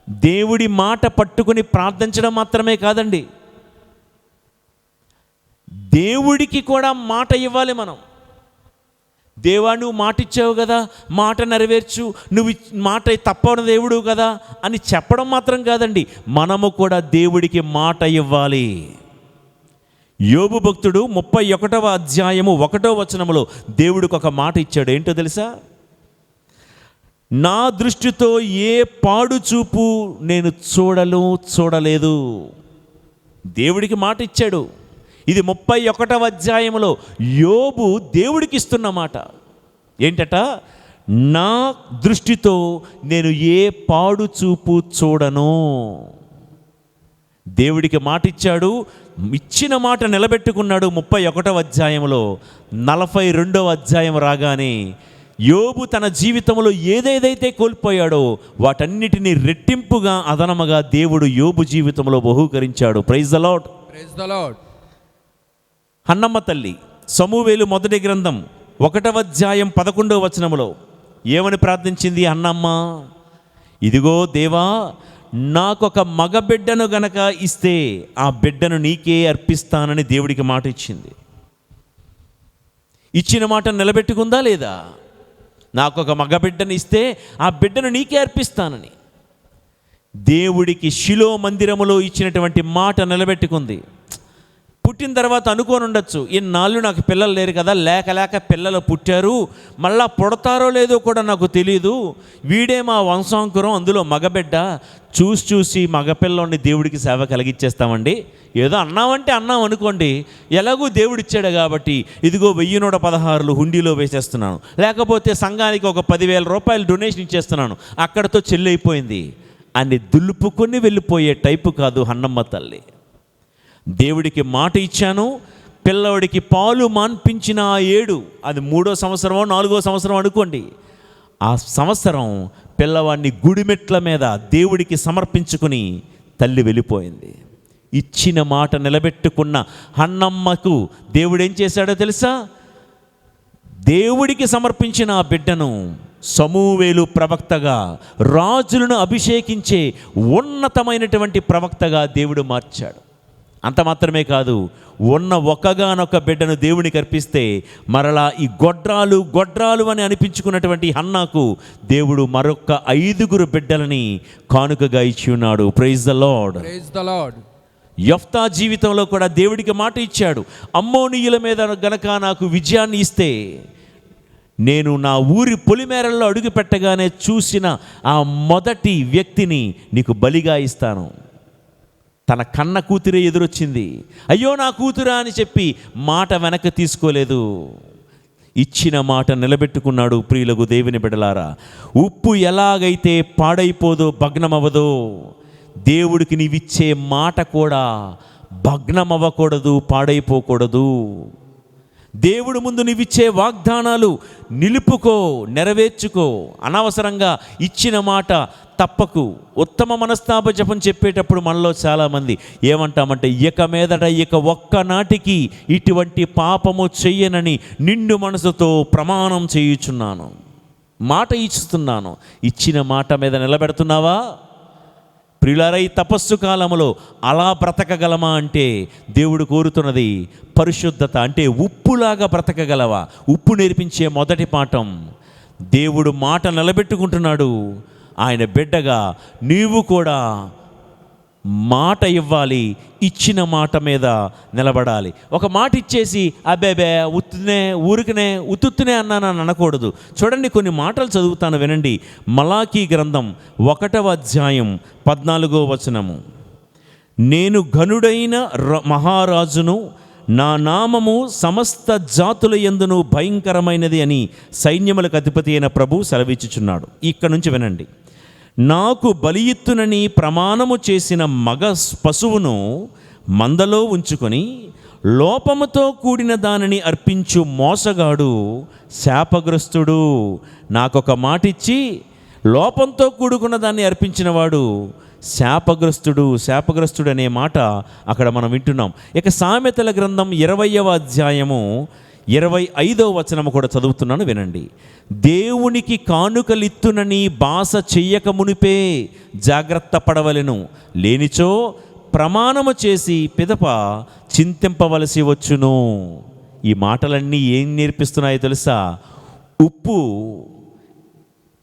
దేవుడి మాట పట్టుకుని ప్రార్థించడం మాత్రమే కాదండి, దేవుడికి కూడా మాట ఇవ్వాలి మనం. దేవా, నువ్వు మాట ఇచ్చావు కదా, మాట నెరవేర్చు, నువ్వు మాట తప్పని దేవుడు కదా అని చెప్పడం మాత్రం కాదండి, మనము కూడా దేవుడికి మాట ఇవ్వాలి. యోబు భక్తుడు 31వ అధ్యాయము 1వ వచనములో దేవుడికి ఒక మాట ఇచ్చాడు. ఏంటో తెలుసా? నా దృష్టితో ఏ పాడు చూపు నేను చూడలేదు. దేవుడికి మాట ఇచ్చాడు. ఇది 31వ అధ్యాయంలో యోబు దేవుడికి ఇస్తున్న మాట. ఏంటట? నా దృష్టితో నేను ఏ పాడు చూపు చూడను. దేవుడికి మాట ఇచ్చాడు, ఇచ్చిన మాట నిలబెట్టుకున్నాడు. 31వ అధ్యాయంలో 42వ అధ్యాయం రాగానే యోబు తన జీవితంలో ఏదేదైతే కోల్పోయాడో వాటన్నిటినీ రెట్టింపుగా అదనముగా దేవుడు యోబు జీవితంలో బహూకరించాడు. Praise the lord, praise the lord. హన్నమ్మ తల్లి సమూవేలు మొదటి గ్రంథం 1వ అధ్యాయం 11వ వచనములో ఏమని ప్రార్థించింది హన్నమ్మ? ఇదిగో దేవా, నాకొక మగ బిడ్డను గనక ఇస్తే ఆ బిడ్డను నీకే అర్పిస్తానని దేవుడికి మాట ఇచ్చింది. ఇచ్చిన మాట నిలబెట్టుకుందా లేదా? నాకొక మగ బిడ్డను ఇస్తే ఆ బిడ్డను నీకే అర్పిస్తానని దేవుడికి షిలో మందిరములో ఇచ్చినటువంటి మాట నిలబెట్టుకుంది. పుట్టిన తర్వాత అనుకోని ఉండొచ్చు, ఇన్నాళ్ళు నాకు పిల్లలు లేరు కదా, లేక పిల్లలు పుట్టారు, మళ్ళా పుడతారో లేదో కూడా నాకు తెలియదు, వీడే మా వంశాంకురం, అందులో మగబిడ్డ, చూసి మగపిల్లోని దేవుడికి సేవ కలిగిచ్చేస్తామండి. ఏదో అన్నామంటే అన్నాం అనుకోండి, ఎలాగూ దేవుడిచ్చాడు కాబట్టి ఇదిగో 1116 హుండీలో వేసేస్తున్నాను, లేకపోతే సంఘానికి ఒక 10,000 రూపాయలు డొనేషన్ ఇచ్చేస్తున్నాను, అక్కడితో చెల్లైపోయింది అని దులుపుకొని వెళ్ళిపోయే టైపు కాదు హన్నమ్మ తల్లి. దేవుడికి మాట ఇచ్చాను, పిల్లవాడికి పాలు మాన్పించిన ఆ 7, అది 3వ సంవత్సరమో 4వ సంవత్సరం అనుకోండి, ఆ సంవత్సరం పిల్లవాడిని గుడిమెట్ల మీద దేవుడికి సమర్పించుకుని తల్లి వెళ్ళిపోయింది. ఇచ్చిన మాట నిలబెట్టుకున్న హన్నమ్మకు దేవుడు ఏం చేశాడో తెలుసా? దేవుడికి సమర్పించిన ఆ బిడ్డను సమూవేలు ప్రవక్తగా, రాజులను అభిషేకించే ఉన్నతమైనటువంటి ప్రవక్తగా దేవుడు మార్చాడు. అంత మాత్రమే కాదు, ఉన్న ఒక్కగానొక్క బిడ్డను దేవునికి అర్పిస్తే మరలా ఈ గొడ్రాలు అని అనిపించుకున్నటువంటి హన్నాకు దేవుడు మరొక 5 బిడ్డలని కానుకగా ఇచ్చి ఉన్నాడు. Praise the lord. Praise the lord. యెఫ్తా జీవితంలో కూడా దేవుడికి మాట ఇచ్చాడు, అమ్మోనీయుల మీద గనక నాకు విజయాన్ని ఇస్తే నేను నా ఊరి పొలిమేరల్లో అడుగు పెట్టగానే చూసిన ఆ మొదటి వ్యక్తిని నీకు బలిగా ఇస్తాను. తన కన్న కూతురే ఎదురొచ్చింది, అయ్యో నా కూతురా అని చెప్పి మాట వెనక్కి తీసుకోలేదు. ఇచ్చిన మాట నిలబెట్టుకున్నాడు. ప్రియులకు దేవుని బిడ్డలారా, ఉప్పు ఎలాగైతే పాడైపోదో, భగ్నమవ్వదో, దేవుడికి నీవిచ్చే మాట కూడా భగ్నమవ్వకూడదు, పాడైపోకూడదు. దేవుడు ముందు నీవిచ్చే వాగ్దానాలు నిలుపుకో, నెరవేర్చుకో. అనవసరంగా ఇచ్చిన మాట తప్పకు. ఉత్తమ మనస్తాప జపం చెప్పేటప్పుడు మనలో చాలామంది ఏమంటామంటే, ఇక మీదట ఇక ఒక్కనాటికి ఇటువంటి పాపము చెయ్యనని నిండు మనసుతో ప్రమాణం చేయుచున్నాను, మాట ఇస్తున్నాను. ఇచ్చిన మాట మీద నిలబెడుతున్నావా? ప్రియులారా, ఈ తపస్సు కాలంలో అలా బ్రతకగలమా అంటే దేవుడు కోరుతున్నది పరిశుద్ధత. అంటే ఉప్పులాగా బ్రతకగలవా? ఉప్పు నేర్పించే మొదటి పాఠం, దేవుడు మాట నిలబెట్టుకుంటున్నాడు. ఆయన బిడ్డగా నీవు కూడా మాట ఇవ్వాలి, ఇచ్చిన మాట మీద నిలబడాలి. ఒక మాట ఇచ్చేసి అబ్బేబే ఊరికనే ఉత్తునే అన్నానని అనకూడదు. చూడండి, కొన్ని మాటలు చదువుతాను వినండి. మలాకీ గ్రంథం 1వ అధ్యాయం 14వ వచనము. నేను ఘనుడైన మహారాజును, నా నామము సమస్త జాతుల యందును భయంకరమైనది అని సైన్యములకు అధిపతి అయిన ప్రభు సెలవిచ్చుచున్నాడు. ఇక్కడ నుంచి వినండి. నాకు బలియిత్తునని ప్రమాణము చేసిన మగ పశువును మందలో ఉంచుకొని లోపముతో కూడిన దానిని అర్పించు మోసగాడు శాపగ్రస్తుడు. నాకొక మాట ఇచ్చి లోపంతో కూడుకున్న దాన్ని అర్పించినవాడు శాపగ్రస్తుడు అనే మాట అక్కడ మనం వింటున్నాం. ఇక సామెతల గ్రంథం 20వ అధ్యాయము 25వ వచనము కూడా చదువుతున్నాను వినండి. దేవునికి కానుకలిత్తునని బాస చెయ్యక మునిపే జాగ్రత్త పడవలెను, లేనిచో ప్రమాణము చేసి పిదప చింతింపవలసి వచ్చును. ఈ మాటలన్నీ ఏం నేర్పిస్తున్నాయో తెలుసా?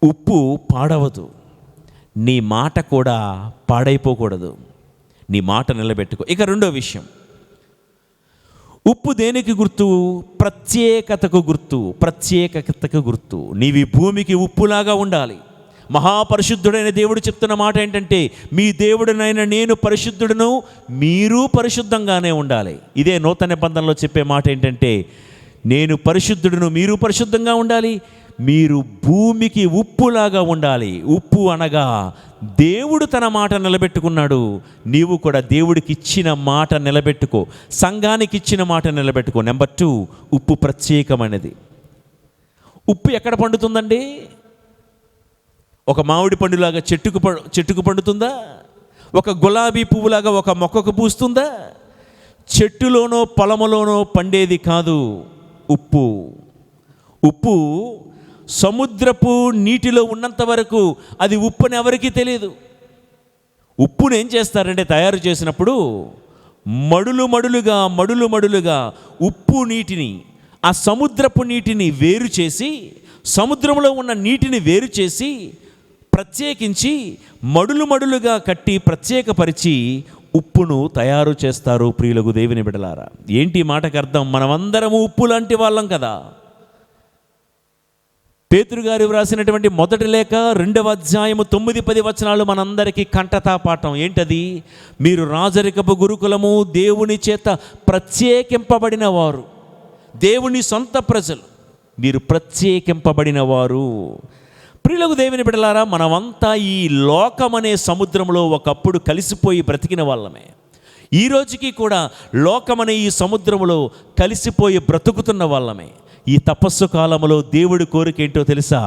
ఉప్పు పాడవదు, నీ మాట కూడా పాడైపోకూడదు. నీ మాట నిలబెట్టుకో. ఇక రెండో విషయం, ఉప్పు దేనికి గుర్తు? ప్రత్యేకతకు గుర్తు. నీవి భూమికి ఉప్పులాగా ఉండాలి. మహాపరిశుద్ధుడైన దేవుడు చెప్తున్న మాట ఏంటంటే, మీ దేవుడినైనా నేను పరిశుద్ధుడును, మీరు పరిశుద్ధంగానే ఉండాలి. ఇదే నూతన నిబంధనలో చెప్పే మాట ఏంటంటే, నేను పరిశుద్ధుడును, మీరు పరిశుద్ధంగా ఉండాలి. మీరు భూమికి ఉప్పులాగా ఉండాలి. ఉప్పు అనగా దేవుడు తన మాట నిలబెట్టుకున్నాడు. నీవు కూడా దేవుడికి ఇచ్చిన మాట నిలబెట్టుకో, సంఘానికి ఇచ్చిన మాట నిలబెట్టుకో. నెంబర్ 2, ఉప్పు ప్రత్యేకమైనది. ఉప్పు ఎక్కడ పండుతుందండి? ఒక మామిడి పండులాగా చెట్టుకు పండుతుందా? ఒక గులాబీ పువ్వులాగా ఒక మొక్కకు పూస్తుందా? చెట్టులోనో పొలములోనో పండేది కాదు ఉప్పు సముద్రపు నీటిలో ఉన్నంత వరకు అది ఉప్పుని ఎవరికీ తెలియదు. ఉప్పును ఏం చేస్తారంటే, తయారు చేసినప్పుడు మడులుగా ఉప్పు నీటిని, ఆ సముద్రపు నీటిని వేరు చేసి, సముద్రంలో ఉన్న నీటిని వేరు చేసి ప్రత్యేకించి మడులుగా కట్టి ప్రత్యేకపరిచి ఉప్పును తయారు చేస్తారు. ప్రియులకు దేవుని బిడ్డలారా, ఏంటి మాటకు అర్థం? మనమందరము ఉప్పు లాంటి వాళ్ళం కదా. పేతురు గారు వ్రాసినటువంటి మొదటి లేఖ 2వ అధ్యాయము 9-10 వచనాలు మనందరికీ కంటతా పాఠం. ఏంటది? మీరు రాజరికపు గురుకులము, దేవుని చేత ప్రత్యేకింపబడిన వారు, దేవుని సొంత ప్రజలు, మీరు ప్రత్యేకింపబడిన వారు, ప్రియులకు దేవుని బిడ్డలారా, మనమంతా ఈ లోకమనే సముద్రంలో ఒకప్పుడు కలిసిపోయి బ్రతికిన వాళ్ళమే. ఈ రోజుకి కూడా లోకమనే ఈ సముద్రంలో కలిసిపోయి బ్రతుకుతున్న వాళ్ళమే. ఈ తపస్సు కాలంలో దేవుడి కోరిక ఏంటో తెలుసా?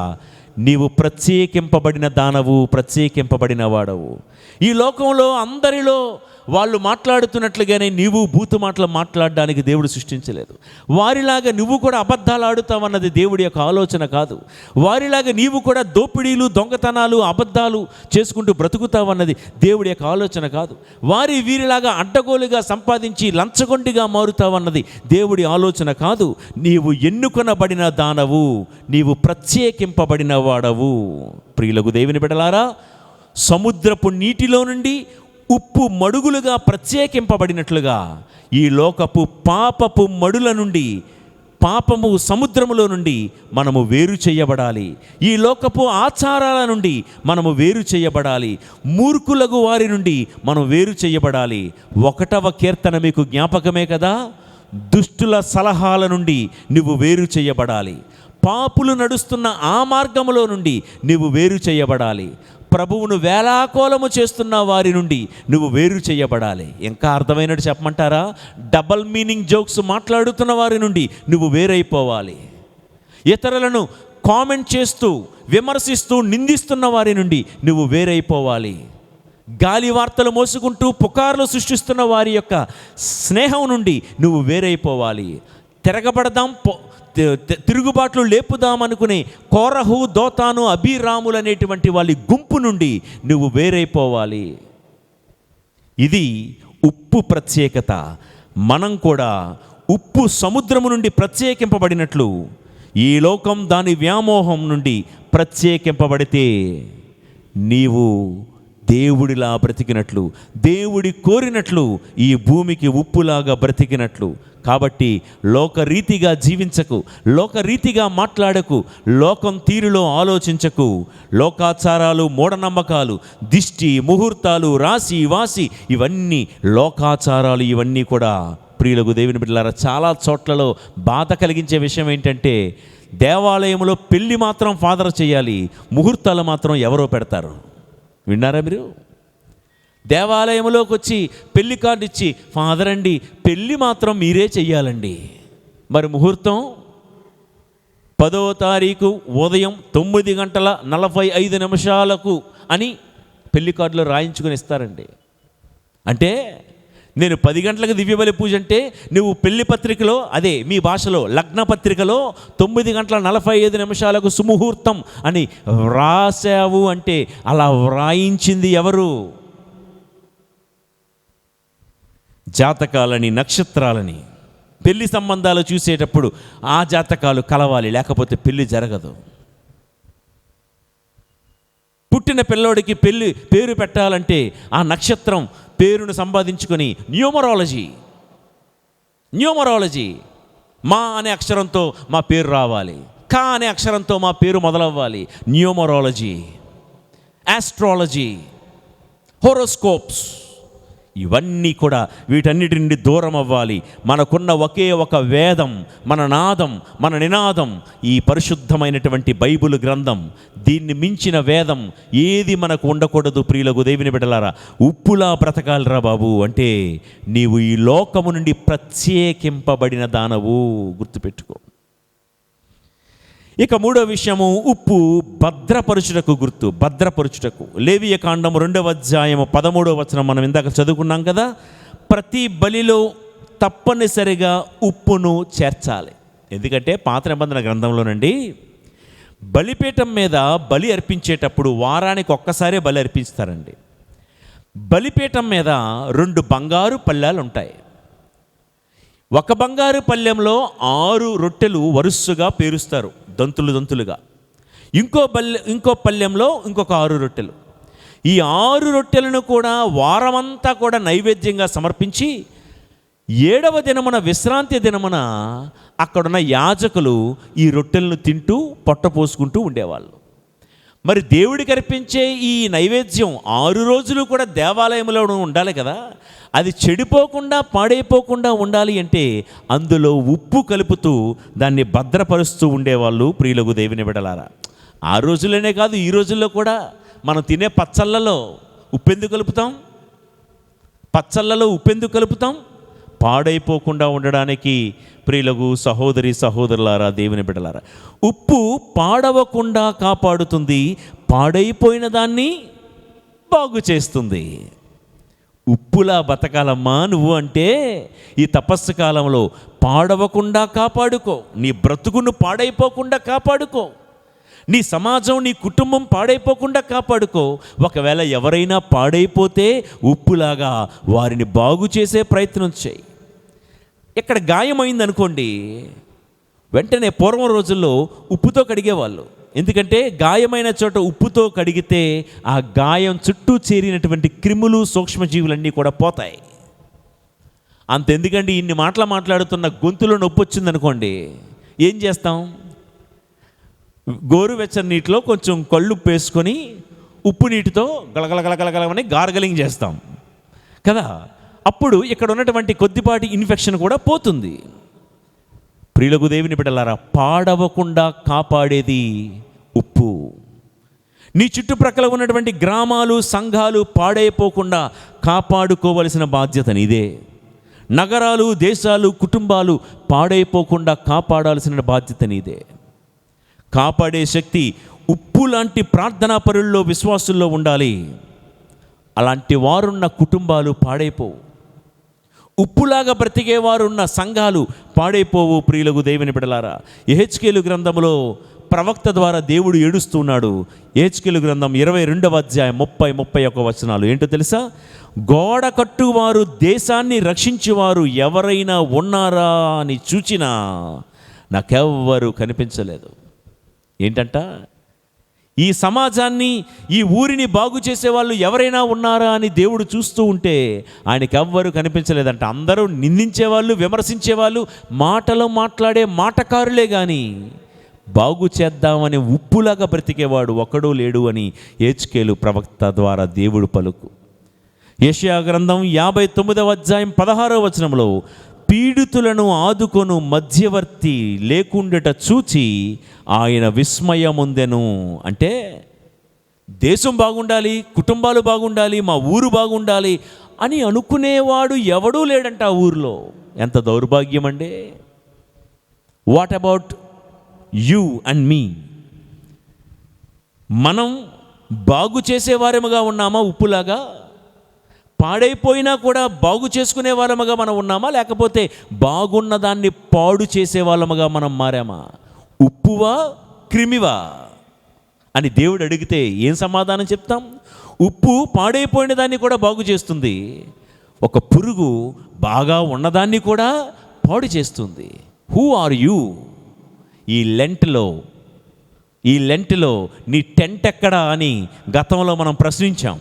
నీవు ప్రత్యేకింపబడిన దానవు, ప్రత్యేకింపబడిన వాడవు. ఈ లోకంలో అందరిలో వాళ్ళు మాట్లాడుతున్నట్లుగానే నీవు బూతు మాటలు మాట్లాడడానికి దేవుడు సృష్టించలేదు. వారిలాగా నువ్వు కూడా అబద్ధాలు ఆడుతావన్నది దేవుడి యొక్క ఆలోచన కాదు. వారిలాగా నీవు కూడా దోపిడీలు, దొంగతనాలు, అబద్ధాలు చేసుకుంటూ బ్రతుకుతావన్నది దేవుడి యొక్క ఆలోచన కాదు. వీరిలాగా అడ్డగోలుగా సంపాదించి లంచగొండిగా మారుతావన్నది దేవుడి ఆలోచన కాదు. నీవు ఎన్నుకొనబడిన దానవు, నీవు ప్రత్యేకింపబడిన వాడవు. ప్రియులకు దేవుని బిడ్డలారా, సముద్రపు నీటిలో నుండి ఉప్పు మడుగులుగా ప్రత్యేకింపబడినట్లుగా ఈ లోకపు పాపపు మడుల నుండి, పాపము సముద్రములో నుండి మనము వేరు చేయబడాలి. ఈ లోకపు ఆచారాల నుండి మనము వేరు చేయబడాలి. మూర్ఖులకు వారి నుండి మనం వేరు చేయబడాలి. 1వ కీర్తన మీకు జ్ఞాపకమే కదా? దుష్టుల సలహాల నుండి నువ్వు వేరు చేయబడాలి. పాపులు నడుస్తున్న ఆ మార్గములో నుండి నువ్వు వేరు చేయబడాలి. ప్రభువును వేలాకోలము చేస్తున్న వారి నుండి నువ్వు వేరు చేయబడాలి. ఇంకా అర్థమైనట్టు చెప్పమంటారా? డబల్ మీనింగ్ జోక్స్ మాట్లాడుతున్న వారి నుండి నువ్వు వేరైపోవాలి. ఇతరులను కామెంట్ చేస్తూ, విమర్శిస్తూ, నిందిస్తున్న వారి నుండి నువ్వు వేరైపోవాలి. గాలి వార్తలు మోసుకుంటూ పుకార్లు సృష్టిస్తున్న వారి యొక్క స్నేహం నుండి నువ్వు వేరైపోవాలి. తిరగబడదాం, తిరుగుబాట్లు లేపుదామనుకునే కోరహు, దోతాను, అబీరాములు అనేటువంటి వాళ్ళ గుంపు నుండి నువ్వు వేరైపోవాలి. ఇది ఉప్పు ప్రత్యేకత. మనం కూడా ఉప్పు సముద్రము నుండి ప్రత్యేకింపబడినట్లు ఈ లోకం దాని వ్యామోహం నుండి ప్రత్యేకింపబడితే నీవు దేవుడిలా బ్రతికినట్లు, దేవుడి కోరినట్లు ఈ భూమికి ఉప్పులాగా బ్రతికినట్లు. కాబట్టి లోకరీతిగా జీవించకు, లోకరీతిగా మాట్లాడకు, లోకం తీరులో ఆలోచించకు. లోకాచారాలు, మూఢనమ్మకాలు, దిష్టి, ముహూర్తాలు, రాశి వాసి, ఇవన్నీ లోకాచారాలు. ఇవన్నీ కూడా ప్రియులకు దేవుని బిడ్డలారా, చాలా చోట్లలో బాధ కలిగించే విషయం ఏంటంటే, దేవాలయంలో పెళ్ళి మాత్రం ఫాదర్ చేయాలి, ముహూర్తాలు మాత్రం ఎవరో పెడతారు. విన్నారా మీరు? దేవాలయంలోకి వచ్చి పెళ్లి కార్డు ఇచ్చి, ఫాదర్ అండి పెళ్ళి మాత్రం మీరే చెయ్యాలండి. మరి ముహూర్తం 10వ తారీఖు ఉదయం 9:45 అని పెళ్లి కార్డులో రాయించుకొని ఇస్తారండి. అంటే నేను 10 గంటలకు దివ్యబలి పూజ అంటే, నువ్వు పెళ్లి పత్రికలో, అదే మీ భాషలో లగ్న పత్రికలో 9:45 సుముహూర్తం అని వ్రాసావు అంటే అలా వ్రాయించింది ఎవరు? జాతకాలని, నక్షత్రాలని, పెళ్లి సంబంధాలు చూసేటప్పుడు ఆ జాతకాలు కలవాలి, లేకపోతే పెళ్లి జరగదు. పుట్టిన పిల్లోడికి పెళ్లి పేరు పెట్టాలంటే ఆ నక్షత్రం పేరును సంపాదించుకొని న్యూమరాలజీ, మా అనే అక్షరంతో మా పేరు రావాలి, కా అనే అక్షరంతో మా పేరు మొదలవ్వాలి. న్యూమరాలజీ, ఆస్ట్రాలజీ, హోరోస్కోప్స్, ఇవన్నీ కూడా వీటన్నిటి నుండి దూరం అవ్వాలి. మనకున్న ఒకే ఒక వేదం, మన నాదం, మన నినాదం ఈ పరిశుద్ధమైనటువంటి బైబిల్ గ్రంథం. దీన్ని మించిన వేదం ఏది మనకు ఉండకూడదు. ప్రియులకు దేవుని బిడ్డలారా, ఉప్పులా బ్రతకాలిరా బాబు అంటే నీవు ఈ లోకము నుండి ప్రత్యేకింపబడిన దానవు, గుర్తుపెట్టుకో. ఇక 3వ విషయము, ఉప్పు భద్రపరుచుటకు గుర్తు, భద్రపరుచుటకు. లేవియ కాండము 2వ అధ్యాయము 13వ వచనం మనం ఇందాక చదువుకున్నాం కదా. ప్రతి బలిలో తప్పనిసరిగా ఉప్పును చేర్చాలి. ఎందుకంటే పాత నిబంధన గ్రంథంలోనండి బలిపీఠం మీద బలి అర్పించేటప్పుడు వారానికి ఒక్కసారే బలి అర్పిస్తారండి. బలిపీఠం మీద 2 బంగారు పళ్ళాలు ఉంటాయి. ఒక బంగారు పళ్ళెంలో 6 రొట్టెలు వరుసగా పేరుస్తారు, దంతులుగా. ఇంకో పళ్ళెంలో ఇంకొక 6 రొట్టెలు. ఈ 6 రొట్టెలను కూడా వారమంతా కూడా నైవేద్యంగా సమర్పించి 7వ దినమున, విశ్రాంతి దినమున అక్కడున్న యాజకులు ఈ రొట్టెలను తింటూ పొట్ట పోసుకుంటూ ఉండేవాళ్ళు. మరి దేవుడికి అర్పించే ఈ నైవేద్యం 6 రోజులు కూడా దేవాలయంలో ఉండాలి కదా. అది చెడిపోకుండా, పాడైపోకుండా ఉండాలి అంటే అందులో ఉప్పు కలుపుతూ దాన్ని భద్రపరుస్తూ ఉండేవాళ్ళు. ప్రియులకు దేవుని బిడ్డలారా, ఆ రోజుల్లోనే కాదు, ఈ రోజుల్లో కూడా మనం తినే పచ్చళ్ళలో ఉప్పెందుకు కలుపుతాం? పచ్చళ్ళలో ఉప్పెందుకు కలుపుతాం? పాడైపోకుండా ఉండడానికి. ప్రియులకు సహోదరి సహోదరులారా, దేవుని బిడ్డలారా, ఉప్పు పాడవకుండా కాపాడుతుంది, పాడైపోయిన దాన్ని బాగు చేస్తుంది. ఉప్పులా బతకాలమ్మా నువ్వు అంటే ఈ తపస్సు కాలంలో పాడవకుండా కాపాడుకో. నీ బ్రతుకును పాడైపోకుండా కాపాడుకో. నీ సమాజం, నీ కుటుంబం పాడైపోకుండా కాపాడుకో. ఒకవేళ ఎవరైనా పాడైపోతే ఉప్పులాగా వారిని బాగు చేసే ప్రయత్నం చేయి. ఇక్కడ గాయమైంది అనుకోండి, వెంటనే పూర్వం రోజుల్లో ఉప్పుతో కడిగేవాళ్ళు. ఎందుకంటే గాయమైన చోట ఉప్పుతో కడిగితే ఆ గాయం చుట్టూ చేరినటువంటి క్రిములు, సూక్ష్మజీవులన్నీ కూడా పోతాయి. అంతెందుకండి, ఇన్ని మాటలు మాట్లాడుతున్న గొంతులో నొప్పి వచ్చిందనుకోండి, ఏం చేస్తాం? గోరువెచ్చని నీటిలో కొంచెం కళ్ళుప్పు వేసుకొని ఉప్పు నీటితో గలగలగలగలగలమని గార్గలింగ్ చేస్తాం కదా. అప్పుడు ఇక్కడ ఉన్నటువంటి కొద్దిపాటి ఇన్ఫెక్షన్ కూడా పోతుంది. ప్రియులకు దేవుని బిడ్డలారా, పాడవకుండా కాపాడేది ఉప్పు. నీ చుట్టుప్రక్కల ఉన్నటువంటి గ్రామాలు, సంఘాలు పాడైపోకుండా కాపాడుకోవలసిన బాధ్యత నీదే. నగరాలు, దేశాలు, కుటుంబాలు పాడైపోకుండా కాపాడాల్సిన బాధ్యత నీదే. కాపాడే శక్తి ఉప్పు లాంటి ప్రార్థనా పరుల్లో, విశ్వాసుల్లో ఉండాలి. అలాంటి వారున్న కుటుంబాలు పాడైపోవు. ఉప్పులాగా బ్రతికేవారున్న సంఘాలు పాడైపోవు. ప్రియులకు దేవుని బిడ్డలారా, యెహెజ్కేలు గ్రంథంలో ప్రవక్త ద్వారా దేవుడు ఏడుస్తున్నాడు. యెహెజ్కేలు గ్రంథం 22వ అధ్యాయం 30-31 వచనాలు ఏంటో తెలుసా? గోడ కట్టువారు, దేశాన్ని రక్షించేవారు ఎవరైనా ఉన్నారా అని చూచినా నాకెవ్వరూ కనిపించలేదు. ఏంటంట? ఈ సమాజాన్ని, ఈ ఊరిని బాగు చేసేవాళ్ళు ఎవరైనా ఉన్నారా అని దేవుడు చూస్తూ ఉంటే ఆయనకి ఎవ్వరూ కనిపించలేదంట. అందరూ నిందించేవాళ్ళు, విమర్శించేవాళ్ళు, మాటలు మాట్లాడే మాటకారులే కానీ బాగు చేద్దామని ఉప్పులాగా బ్రతికేవాడు ఒక్కడూ లేడు అని యెహెజ్కేలు ప్రవక్త ద్వారా దేవుడు పలుకు. యెషయా గ్రంథం 59వ అధ్యాయం 16వ వచనంలో పీడితులను ఆదుకొను మధ్యవర్తి లేకుండట చూచి ఆయన విస్మయముందెను. అంటే దేశం బాగుండాలి, కుటుంబాలు బాగుండాలి, మా ఊరు బాగుండాలి అని అనుకునేవాడు ఎవడూ లేడంట ఆ ఊరిలో. ఎంత దౌర్భాగ్యం అండి. వాట్ అబౌట్ యూ అండ్ మీ? మనం బాగు చేసేవారముగా ఉన్నామా ఉప్పులాగా? పాడైపోయినా కూడా బాగు చేసుకునే వాళ్ళముగా మనం ఉన్నామా? లేకపోతే బాగున్న దాన్ని పాడు చేసే వాళ్ళముగా మనం మారామా? ఉప్పువా క్రిమివా అని దేవుడు అడిగితే ఏం సమాధానం చెప్తాం? ఉప్పు పాడైపోయిన దాన్ని కూడా బాగు చేస్తుంది. ఒక పురుగు బాగా ఉన్నదాన్ని కూడా పాడు చేస్తుంది. Who are you? ఈ లెంట్లో నీ టెంట్ ఎక్కడా అని గతంలో మనం ప్రశ్నించాం.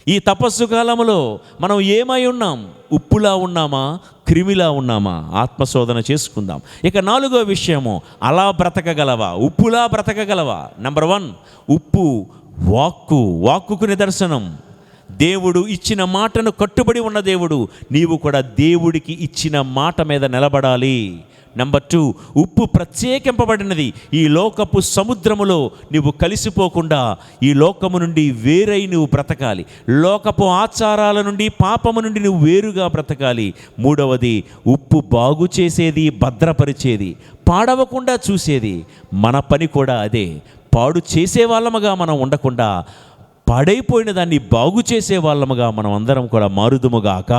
ఈ తపస్సు కాలంలో మనం ఏమై ఉన్నాం? ఉప్పులా ఉన్నామా, క్రిమిలా ఉన్నామా? ఆత్మశోధన చేసుకుందాం. ఇక 4వ విషయము, అలా బ్రతకగలవా, ఉప్పులా బ్రతకగలవా? నెంబర్ 1, ఉప్పు వాక్కుకు నిదర్శనం. దేవుడు ఇచ్చిన మాటను కట్టుబడి ఉన్న దేవుడు. నీవు కూడా దేవుడికి ఇచ్చిన మాట మీద నిలబడాలి. నెంబర్ 2, ఉప్పు ప్రత్యేకింపబడినది. ఈ లోకపు సముద్రములో నువ్వు కలిసిపోకుండా ఈ లోకము నుండి వేరై నువ్వు బ్రతకాలి. లోకపు ఆచారాల నుండి, పాపము నుండి నువ్వు వేరుగా బ్రతకాలి. 3వది, ఉప్పు బాగు చేసేది, భద్రపరిచేది, పాడవకుండా చూసేది. మన పని కూడా అదే. పాడు చేసే వాళ్ళముగా మనం ఉండకుండా పాడైపోయిన దాన్ని బాగు చేసే వాళ్ళముగా మనం అందరం కూడా మారుదుముగాక.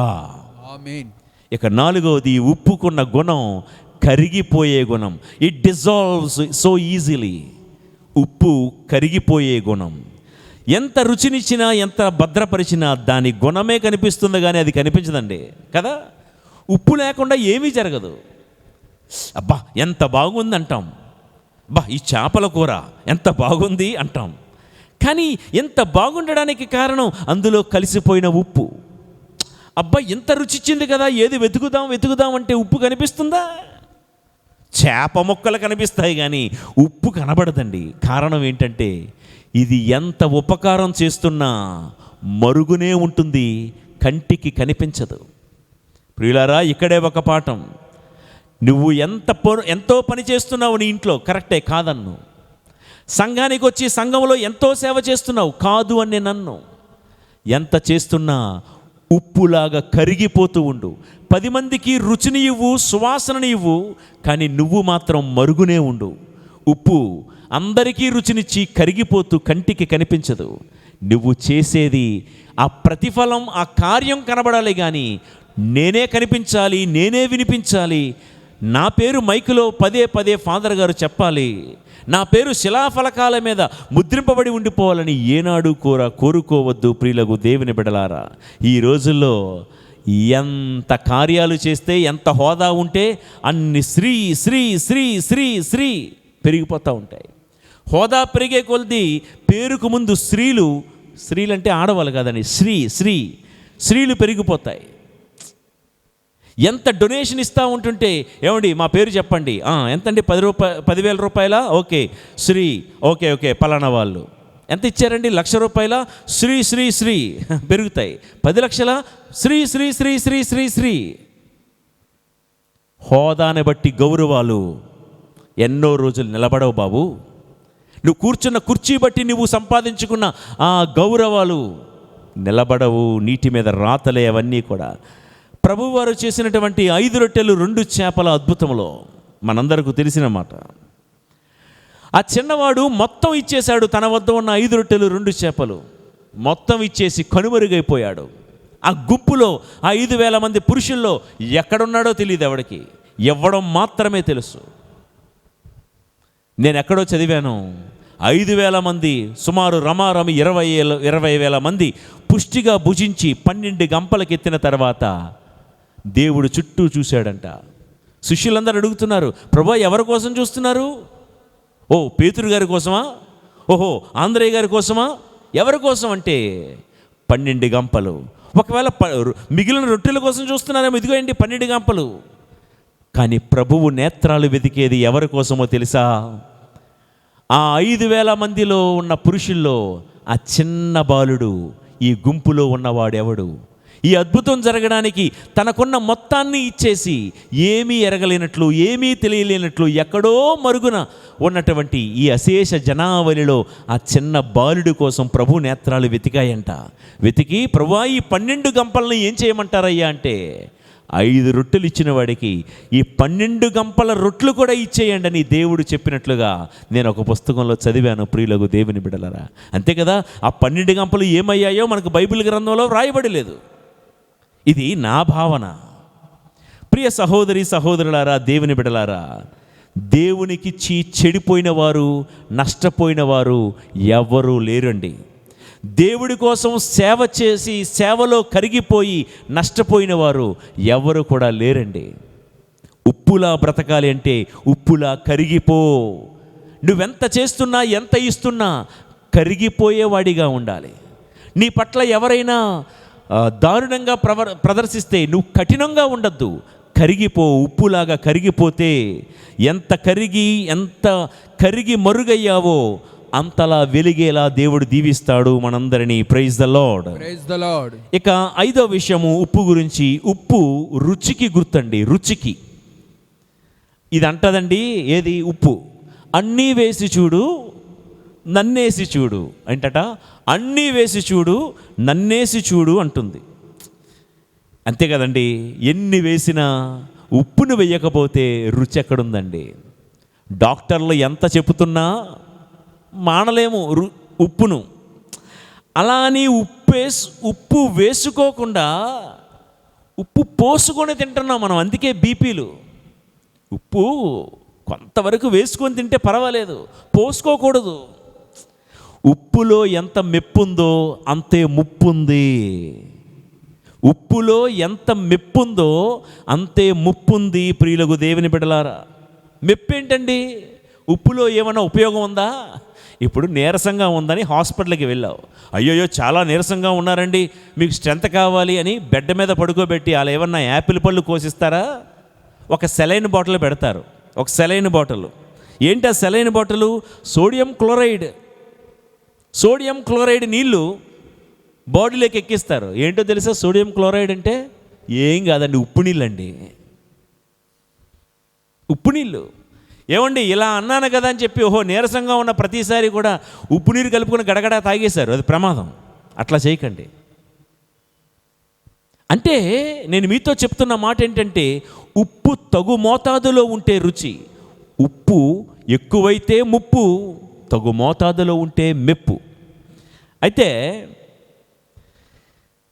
ఆమేన్. ఇక 4వది, ఉప్పుకున్న గుణం కరిగిపోయే గుణం. It dissolves so easily. ఉప్పు కరిగిపోయే గుణం. ఎంత రుచినిచ్చినా, ఎంత భద్రపరిచినా దాని గుణమే కనిపిస్తుంది కానీ అది కనిపించదండి కదా. ఉప్పు లేకుండా ఏమీ జరగదు. అబ్బా ఎంత బాగుంది అంటాం, అబ్బా ఈ చేపల కూర ఎంత బాగుంది అంటాం. కానీ ఎంత బాగుండడానికి కారణం అందులో కలిసిపోయిన ఉప్పు. అబ్బా ఎంత రుచిచ్చింది కదా, ఏది వెతుకుదాం అంటే ఉప్పు కనిపిస్తుందా? చేప ముక్కలు కనిపిస్తాయి కానీ ఉప్పు కనబడదండి. కారణం ఏంటంటే ఇది ఎంత ఉపకారం చేస్తున్నా మరుగునే ఉంటుంది, కంటికి కనిపించదు. ప్రియులారా, ఇక్కడే ఒక పాఠం. నువ్వు ఎంతో పని చేస్తున్నావు నీ ఇంట్లో, కరెక్టే కాదన్ను. సంఘానికి వచ్చి సంఘంలో ఎంతో సేవ చేస్తున్నావు, కాదు అని నన్ను. ఎంత చేస్తున్నా ఉప్పులాగా కరిగిపోతూ ఉండు. 10 మందికి రుచిని ఇవ్వు, సువాసనని ఇవ్వు, కానీ నువ్వు మాత్రం మరుగునే ఉండు. ఉప్పు అందరికీ రుచినిచ్చి కరిగిపోతూ కంటికి కనిపించదు. నువ్వు చేసేది ఆ ప్రతిఫలం, ఆ కార్యం కనబడాలి, కానీ నేనే కనిపించాలి, నేనే వినిపించాలి. నా పేరు మైకులో పదే పదే ఫాదర్ గారు చెప్పాలి, నా పేరు శిలాఫలకాల మీద ముద్రింపబడి ఉండిపోవాలని ఏనాడు కోరుకోవద్దు ప్రియులకు దేవుని బిడ్డలారా. ఈ రోజుల్లో ఎంత కార్యాలు చేస్తే, ఎంత హోదా ఉంటే అన్ని శ్రీ శ్రీ శ్రీ శ్రీ శ్రీ పెరిగిపోతూ ఉంటాయి. హోదా పెరిగే కొలది పేరుకు ముందు స్త్రీలు అంటే ఆడవాళ్ళు కాదండి, స్త్రీలు పెరిగిపోతాయి. ఎంత డొనేషన్ ఇస్తూ ఉంటుంటే, ఏమండి మా పేరు చెప్పండి, ఎంతండి, 10,000 రూపాయల, ఓకే శ్రీ, ఓకే పలానా వాళ్ళు. ఎంత ఇచ్చారండి, ₹1,00,000, శ్రీ పెరుగుతాయి. 10 లక్షల శ్రీ. హోదాని బట్టి గౌరవాలు ఎన్నో రోజులు నిలబడవు బాబు. నువ్వు కూర్చున్న కుర్చీ బట్టి నువ్వు సంపాదించుకున్న ఆ గౌరవాలు నిలబడవు. నీటి మీద రాతలే అవన్నీ కూడా. ప్రభువారు చేసినటువంటి 5 రొట్టెలు 2 చేపల అద్భుతంలో మనందరికీ తెలిసిన మాట. ఆ చిన్నవాడు మొత్తం ఇచ్చేశాడు. తన వద్ద ఉన్న 5 రొట్టెలు 2 చేపలు మొత్తం ఇచ్చేసి కనుమరుగైపోయాడు. ఆ గుంపులో, ఆ 5,000 మంది పురుషుల్లో ఎక్కడున్నాడో తెలియదు ఎవడికి. ఇవ్వడం మాత్రమే తెలుసు. నేను ఎక్కడో చదివాను, 5,000 మంది, సుమారు రమారమి 20,000 మంది పుష్టిగా భుజించి 12 గంపలకు ఎత్తిన తర్వాత దేవుడు చుట్టూ చూశాడంట. శిష్యులందరూ అడుగుతున్నారు, ప్రభా ఎవరి కోసం చూస్తున్నారు? ఓ పేతురు గారి కోసమా? ఓహో ఆంధ్రయ్య గారి కోసమా? ఎవరి కోసం అంటే 12 గంపలు. ఒకవేళ మిగిలిన రొట్టెల కోసం చూస్తున్నారేమో, ఇదిగోండి 12 గంపలు. కానీ ప్రభువు నేత్రాలు వెతికేది ఎవరి కోసమో తెలుసా? ఆ 5,000 మందిలో ఉన్న పురుషుల్లో ఆ చిన్న బాలుడు, ఈ గుంపులో ఉన్నవాడెవడు? ఈ అద్భుతం జరగడానికి తనకున్న మొత్తాన్ని ఇచ్చేసి ఏమీ ఎరగలేనట్లు, ఏమీ తెలియలేనట్లు ఎక్కడో మరుగున ఉన్నటువంటి ఈ అశేష జనావళిలో ఆ చిన్న బాలుడి కోసం ప్రభు నేత్రాలు వెతికాయంట. వెతికి, ప్రభువా ఈ 12 గంపలను ఏం చేయమంటారయ్యా అంటే, 5 రొట్టెలు ఇచ్చిన వాడికి ఈ 12 గంపల రొట్టెలు కూడా ఇచ్చేయండి అని దేవుడు చెప్పినట్లుగా నేను ఒక పుస్తకంలో చదివాను. ప్రియులకు దేవుని బిడ్డలారా, అంతే కదా. ఆ 12 గంపలు ఏమయ్యాయో మనకు బైబిల్ గ్రంథంలో రాయబడలేదు. ఇది నా భావన. ప్రియ సహోదరి సహోదరులారా, దేవుని బిడ్డలారా, దేవునికిచ్చి చెడిపోయిన వారు, నష్టపోయిన వారు ఎవ్వరూ లేరండి. దేవుడి కోసం సేవ చేసి సేవలో కరిగిపోయి నష్టపోయిన వారు ఎవరు కూడా లేరండి. ఉప్పులా బ్రతకాలి అంటే ఉప్పులా కరిగిపో. నువ్వెంత చేస్తున్నా, ఎంత ఇస్తున్నా కరిగిపోయేవాడిగా ఉండాలి. నీ పట్ల ఎవరైనా దారుణంగా ప్రదర్శిస్తే నువ్వు కఠినంగా ఉండద్దు, కరిగిపో. ఉప్పులాగా కరిగిపోతే ఎంత కరిగి మరుగయ్యావో అంతలా వెలిగేలా దేవుడు దీవిస్తాడు మనందరినీ. Praise the lord. ఇక 5వ విషయము ఉప్పు గురించి. ఉప్పు రుచికి గుర్తండి. రుచికి ఇది అంటదండి, ఏది? ఉప్పు. అన్నీ వేసి చూడు, నన్నేసి చూడు అంటట. అన్నీ వేసి చూడు, నన్నేసి చూడు అంటుంది. అంతే కదండి. ఎన్ని వేసినా ఉప్పును వేయకపోతే రుచి ఎక్కడుందండి? డాక్టర్లు ఎంత చెబుతున్నా మానలేము ఉప్పును. అలా అని ఉప్పు వేసుకోకుండా ఉప్పు పోసుకొని తింటున్నాం మనం. అందుకే బీపీలు. ఉప్పు కొంతవరకు వేసుకొని తింటే పర్వాలేదు, పోసుకోకూడదు. ఉప్పులో ఎంత మెప్పుందో అంతే ముప్పుంది. ఉప్పులో ఎంత మెప్పుందో అంతే ముప్పుంది. ప్రియులకు దేవుని బిడ్డలారా, మెప్పేంటండి? ఉప్పులో ఏమైనా ఉపయోగం ఉందా? ఇప్పుడు నీరసంగా ఉందని హాస్పిటల్కి వెళ్ళావు, అయ్యోయ్యో చాలా నీరసంగా ఉన్నారండి, మీకు స్ట్రెంత్ కావాలి అని బెడ్ మీద పడుకోబెట్టి అలా ఏమన్నా యాపిల్ పళ్ళు కోసిస్తారా? ఒక సెలైన్ బాటిల్ పెడతారు. ఒక సెలైన్ బాటిల్. ఏంటి ఆ సెలైన్ బాటిల్? సోడియం క్లోరైడ్ నీళ్ళు బాడీలోకి ఎక్కిస్తారు. ఏంటో తెలుసా సోడియం క్లోరైడ్ అంటే? ఏం కాదండి, ఉప్పు నీళ్ళు అండి. ఉప్పు నీళ్ళు ఏమండి ఇలా అన్నాను కదా అని చెప్పి ఓహో నీరసంగా ఉన్న ప్రతిసారి కూడా ఉప్పు నీరు కలుపుకొని గడగడ తాగేశారు, అది ప్రమాదం. అట్లా చేయకండి. అంటే నేను మీతో చెప్తున్న మాట ఏంటంటే, ఉప్పు తగు మోతాదులో ఉంటే రుచి, ఉప్పు ఎక్కువైతే ముప్పు, తగు మోతాదులో ఉంటే మెప్పు. అయితే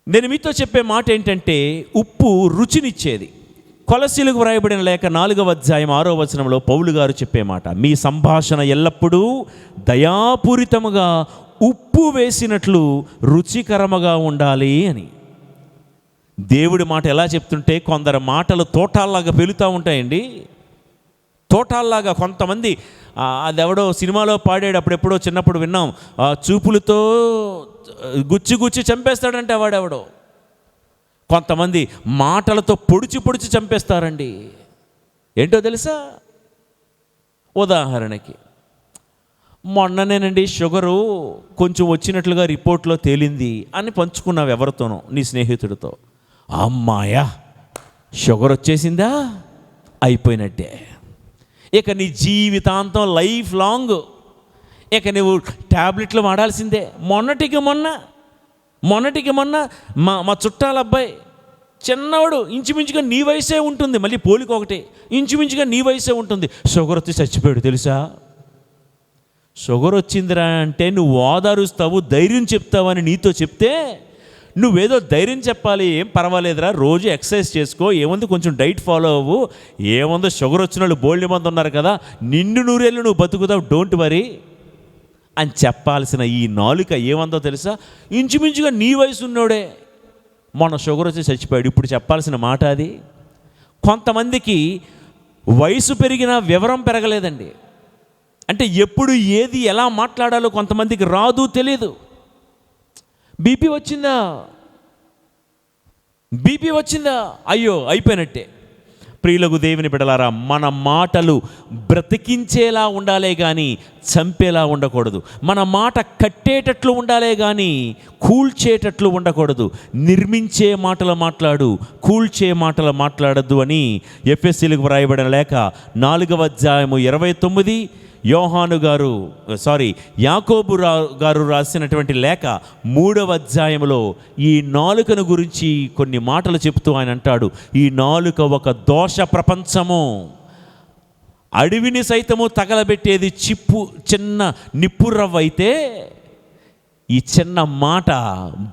నేను మీతో చెప్పే మాట ఏంటంటే, ఉప్పు రుచినిచ్చేది. కొలసీలకు వ్రాయబడిన లేఖ 4వ అధ్యాయం 6వ వచనంలో పౌలు గారు చెప్పే మాట, మీ సంభాషణ ఎల్లప్పుడూ దయాపూరితముగా ఉప్పు వేసినట్లు రుచికరముగా ఉండాలి అని. దేవుడి మాట ఎలా చెప్తుంటే, కొందరు మాటలు తోటాల్లాగా పెలుతూ ఉంటాయండి. తోటాల్లాగా కొంతమంది, అదెవడో సినిమాలో పాడాడు, అప్పుడెప్పుడో చిన్నప్పుడు విన్నాం, చూపులతో గుచ్చి గుచ్చి చంపేస్తాడంటే వాడెవడో. కొంతమంది మాటలతో పొడిచి పొడిచి చంపేస్తారండి. ఏంటో తెలుసా? ఉదాహరణకి మొన్ననేనండి షుగరు కొంచెం వచ్చినట్లుగా రిపోర్ట్లో తేలింది అని పంచుకున్నావు ఎవరితోనో, నీ స్నేహితుడితో. అమ్మాయా షుగర్ వచ్చేసిందా, అయిపోయినట్టే, ఇక నీ జీవితాంతం లైఫ్ లాంగ్ ఇక నువ్వు ట్యాబ్లెట్లు వాడాల్సిందే. మొన్నటికి మొన్న మా చుట్టాల అబ్బాయి చిన్నవాడు, ఇంచుమించుగా నీ వయసే ఉంటుంది, మళ్ళీ పోలిక ఒకటి, ఇంచుమించుగా నీ వయసే ఉంటుంది, షుగర్ వచ్చి చచ్చిపోయాడు తెలుసా. షుగర్ వచ్చిందిరా అంటే నువ్వు ఓదారుస్తావు, ధైర్యం చెప్తావని నీతో చెప్తే నువ్వేదో ధైర్యం చెప్పాలి, ఏం పర్వాలేదురా, రోజు ఎక్సర్సైజ్ చేసుకో, ఏముంది కొంచెం డైట్ ఫాలో అవ్వు, ఏముందో షుగర్ వచ్చిన వాళ్ళు బోల్డ్ మంది ఉన్నారు కదా, నిన్ను నూరేళ్ళు నువ్వు బతుకుతావు, డోంట్ వరీ అని చెప్పాల్సిన ఈ నాలుక ఏమందో తెలుసా, ఇంచుమించుగా నీ వయసు ఉన్నోడే మొన్న షుగర్ వచ్చి చచ్చిపోయాడు, ఇప్పుడు చెప్పాల్సిన మాట అది. కొంతమందికి వయసు పెరిగినా వివరం పెరగలేదండి. అంటే ఎప్పుడు ఏది ఎలా మాట్లాడాలో కొంతమందికి రాదు, తెలియదు. బీపీ వచ్చిందా, అయ్యో అయిపోయినట్టే. ప్రియులకు దేవుని బిడ్డలారా, మన మాటలు బ్రతికించేలా ఉండాలే కానీ చంపేలా ఉండకూడదు. మన మాట కట్టేటట్లు ఉండాలే కానీ కూల్చేటట్లు ఉండకూడదు. నిర్మించే మాటలు మాట్లాడు, కూల్చే మాటలు మాట్లాడద్దు అని ఎఫెసీయులకు వ్రాయబడిన లేఖ 4వ అధ్యాయము 29, యాకోబు గారు రాసినటువంటి లేఖ 3వ అధ్యాయంలో ఈ నాలుకను గురించి కొన్ని మాటలు చెప్తూ ఆయన అంటాడు, ఈ నాలుక ఒక దోష ప్రపంచము, అడవిని సైతము తగలబెట్టేది చిన్న నిప్పురవ్వ అయితే ఈ చిన్న మాట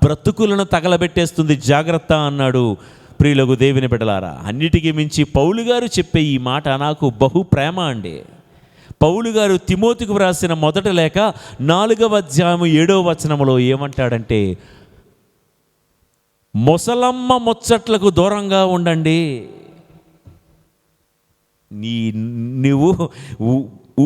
బ్రతుకులను తగలబెట్టేస్తుంది, జాగ్రత్త అన్నాడు. ప్రియులకు దేవుని బిడ్డలారా, అన్నిటికీ మించి పౌలు గారు చెప్పే ఈ మాట నాకు బహు ప్రేమ అండి. పౌలు గారు తిమోతికి వ్రాసిన మొదటి లేఖ 4వ అధ్యాయం 7వ వచనంలో ఏమంటాడంటే, ముసలమ్మ ముచ్చట్లకు దూరంగా ఉండండి. నువ్వు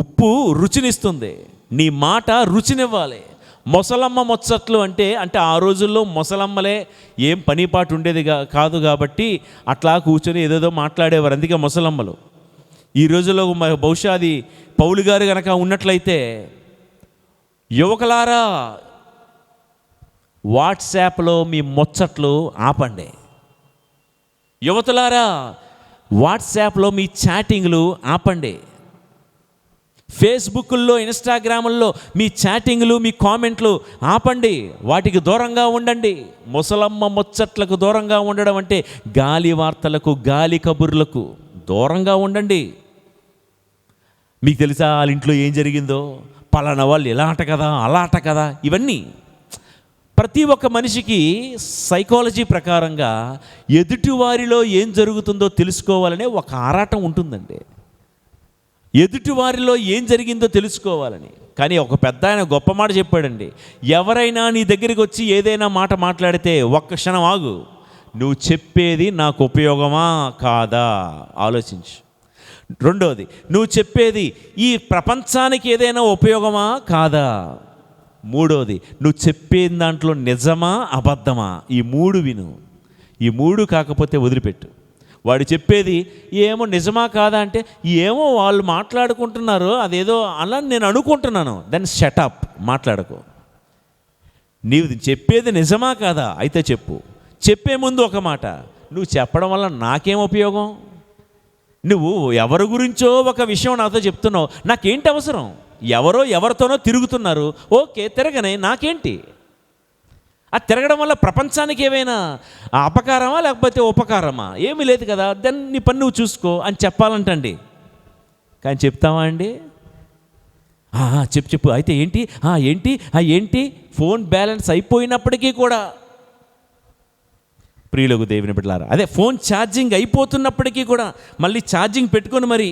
ఉప్పు రుచినిస్తుంది, నీ మాట రుచినివ్వాలి. ముసలమ్మ ముచ్చట్లు అంటే ఆ రోజుల్లో ముసలమ్మలే ఏం పనిపాటు ఉండేది కాదు కాబట్టి అట్లా కూర్చొని ఏదేదో మాట్లాడేవారు, అందుకే ముసలమ్మలు. ఈ రోజుల్లో బహుశా అది పౌలు గారు కనుక ఉన్నట్లయితే, యువకులారా వాట్సాప్లో మీ ముచ్చట్లు ఆపండి, యువతులారా వాట్సాప్లో మీ చాటింగ్లు ఆపండి, ఫేస్బుక్లో ఇన్స్టాగ్రాముల్లో మీ చాటింగ్లు మీ కామెంట్లు ఆపండి, వాటికి దూరంగా ఉండండి. ముసలమ్మ ముచ్చట్లకు దూరంగా ఉండడం అంటే గాలి వార్తలకు గాలి కబుర్లకు దూరంగా ఉండండి. మీకు తెలుసా వాళ్ళ ఇంట్లో ఏం జరిగిందో, పలానా వాళ్ళు ఎలా అట కదా అలా అట కదా, ఇవన్నీ ప్రతి ఒక్క మనిషికి సైకాలజీ ప్రకారంగా ఎదుటివారిలో ఏం జరుగుతుందో తెలుసుకోవాలనే ఒక ఆరాటం ఉంటుందండి. ఎదుటివారిలో ఏం జరిగిందో తెలుసుకోవాలని. కానీ ఒక పెద్ద ఆయన గొప్ప మాట చెప్పాడండి, ఎవరైనా నీ దగ్గరికి వచ్చి ఏదైనా మాట మాట్లాడితే ఒక్క క్షణం ఆగు, నువ్వు చెప్పేది నాకు ఉపయోగమా కాదా ఆలోచించు. రెండోది, నువ్వు చెప్పేది ఈ ప్రపంచానికి ఏదైనా ఉపయోగమా కాదా. మూడోది, నువ్వు చెప్పేది దాంట్లో నిజమా అబద్ధమా, ఈ మూడు విను. ఈ మూడు కాకపోతే వదిలిపెట్టు. వాడు చెప్పేది ఏమో నిజమా కాదా అంటే, ఏమో వాళ్ళు మాట్లాడుకుంటున్నారు అదేదో అలా నేను అనుకుంటున్నాను, దెన్ షటప్, మాట్లాడకు. నీవు చెప్పేది నిజమా కాదా అయితే చెప్పు. చెప్పే ముందు ఒక మాట, నువ్వు చెప్పడం వల్ల నాకేం ఉపయోగం, నువ్వు ఎవరి గురించో ఒక విషయం నాతో చెప్తున్నావు, నాకేంటి అవసరం? ఎవరితోనో తిరుగుతున్నారు, ఓకే తిరగనే, నాకేంటి? ఆ తిరగడం వల్ల ప్రపంచానికి ఏమైనా అపకారమా లేకపోతే ఉపకారమా? ఏమీ లేదు కదా, దాన్ని నీ పని నువ్వు చూసుకో అని చెప్పాలంటండి. కానీ చెప్తావా అండి? చెప్పు అయితే ఏంటి ఫోన్ బ్యాలెన్స్ అయిపోయినప్పటికీ కూడా, ప్రియులకు దేవుని బిడ్డలారా, అదే ఫోన్ ఛార్జింగ్ అయిపోతున్నప్పటికీ కూడా మళ్ళీ ఛార్జింగ్ పెట్టుకొని మరి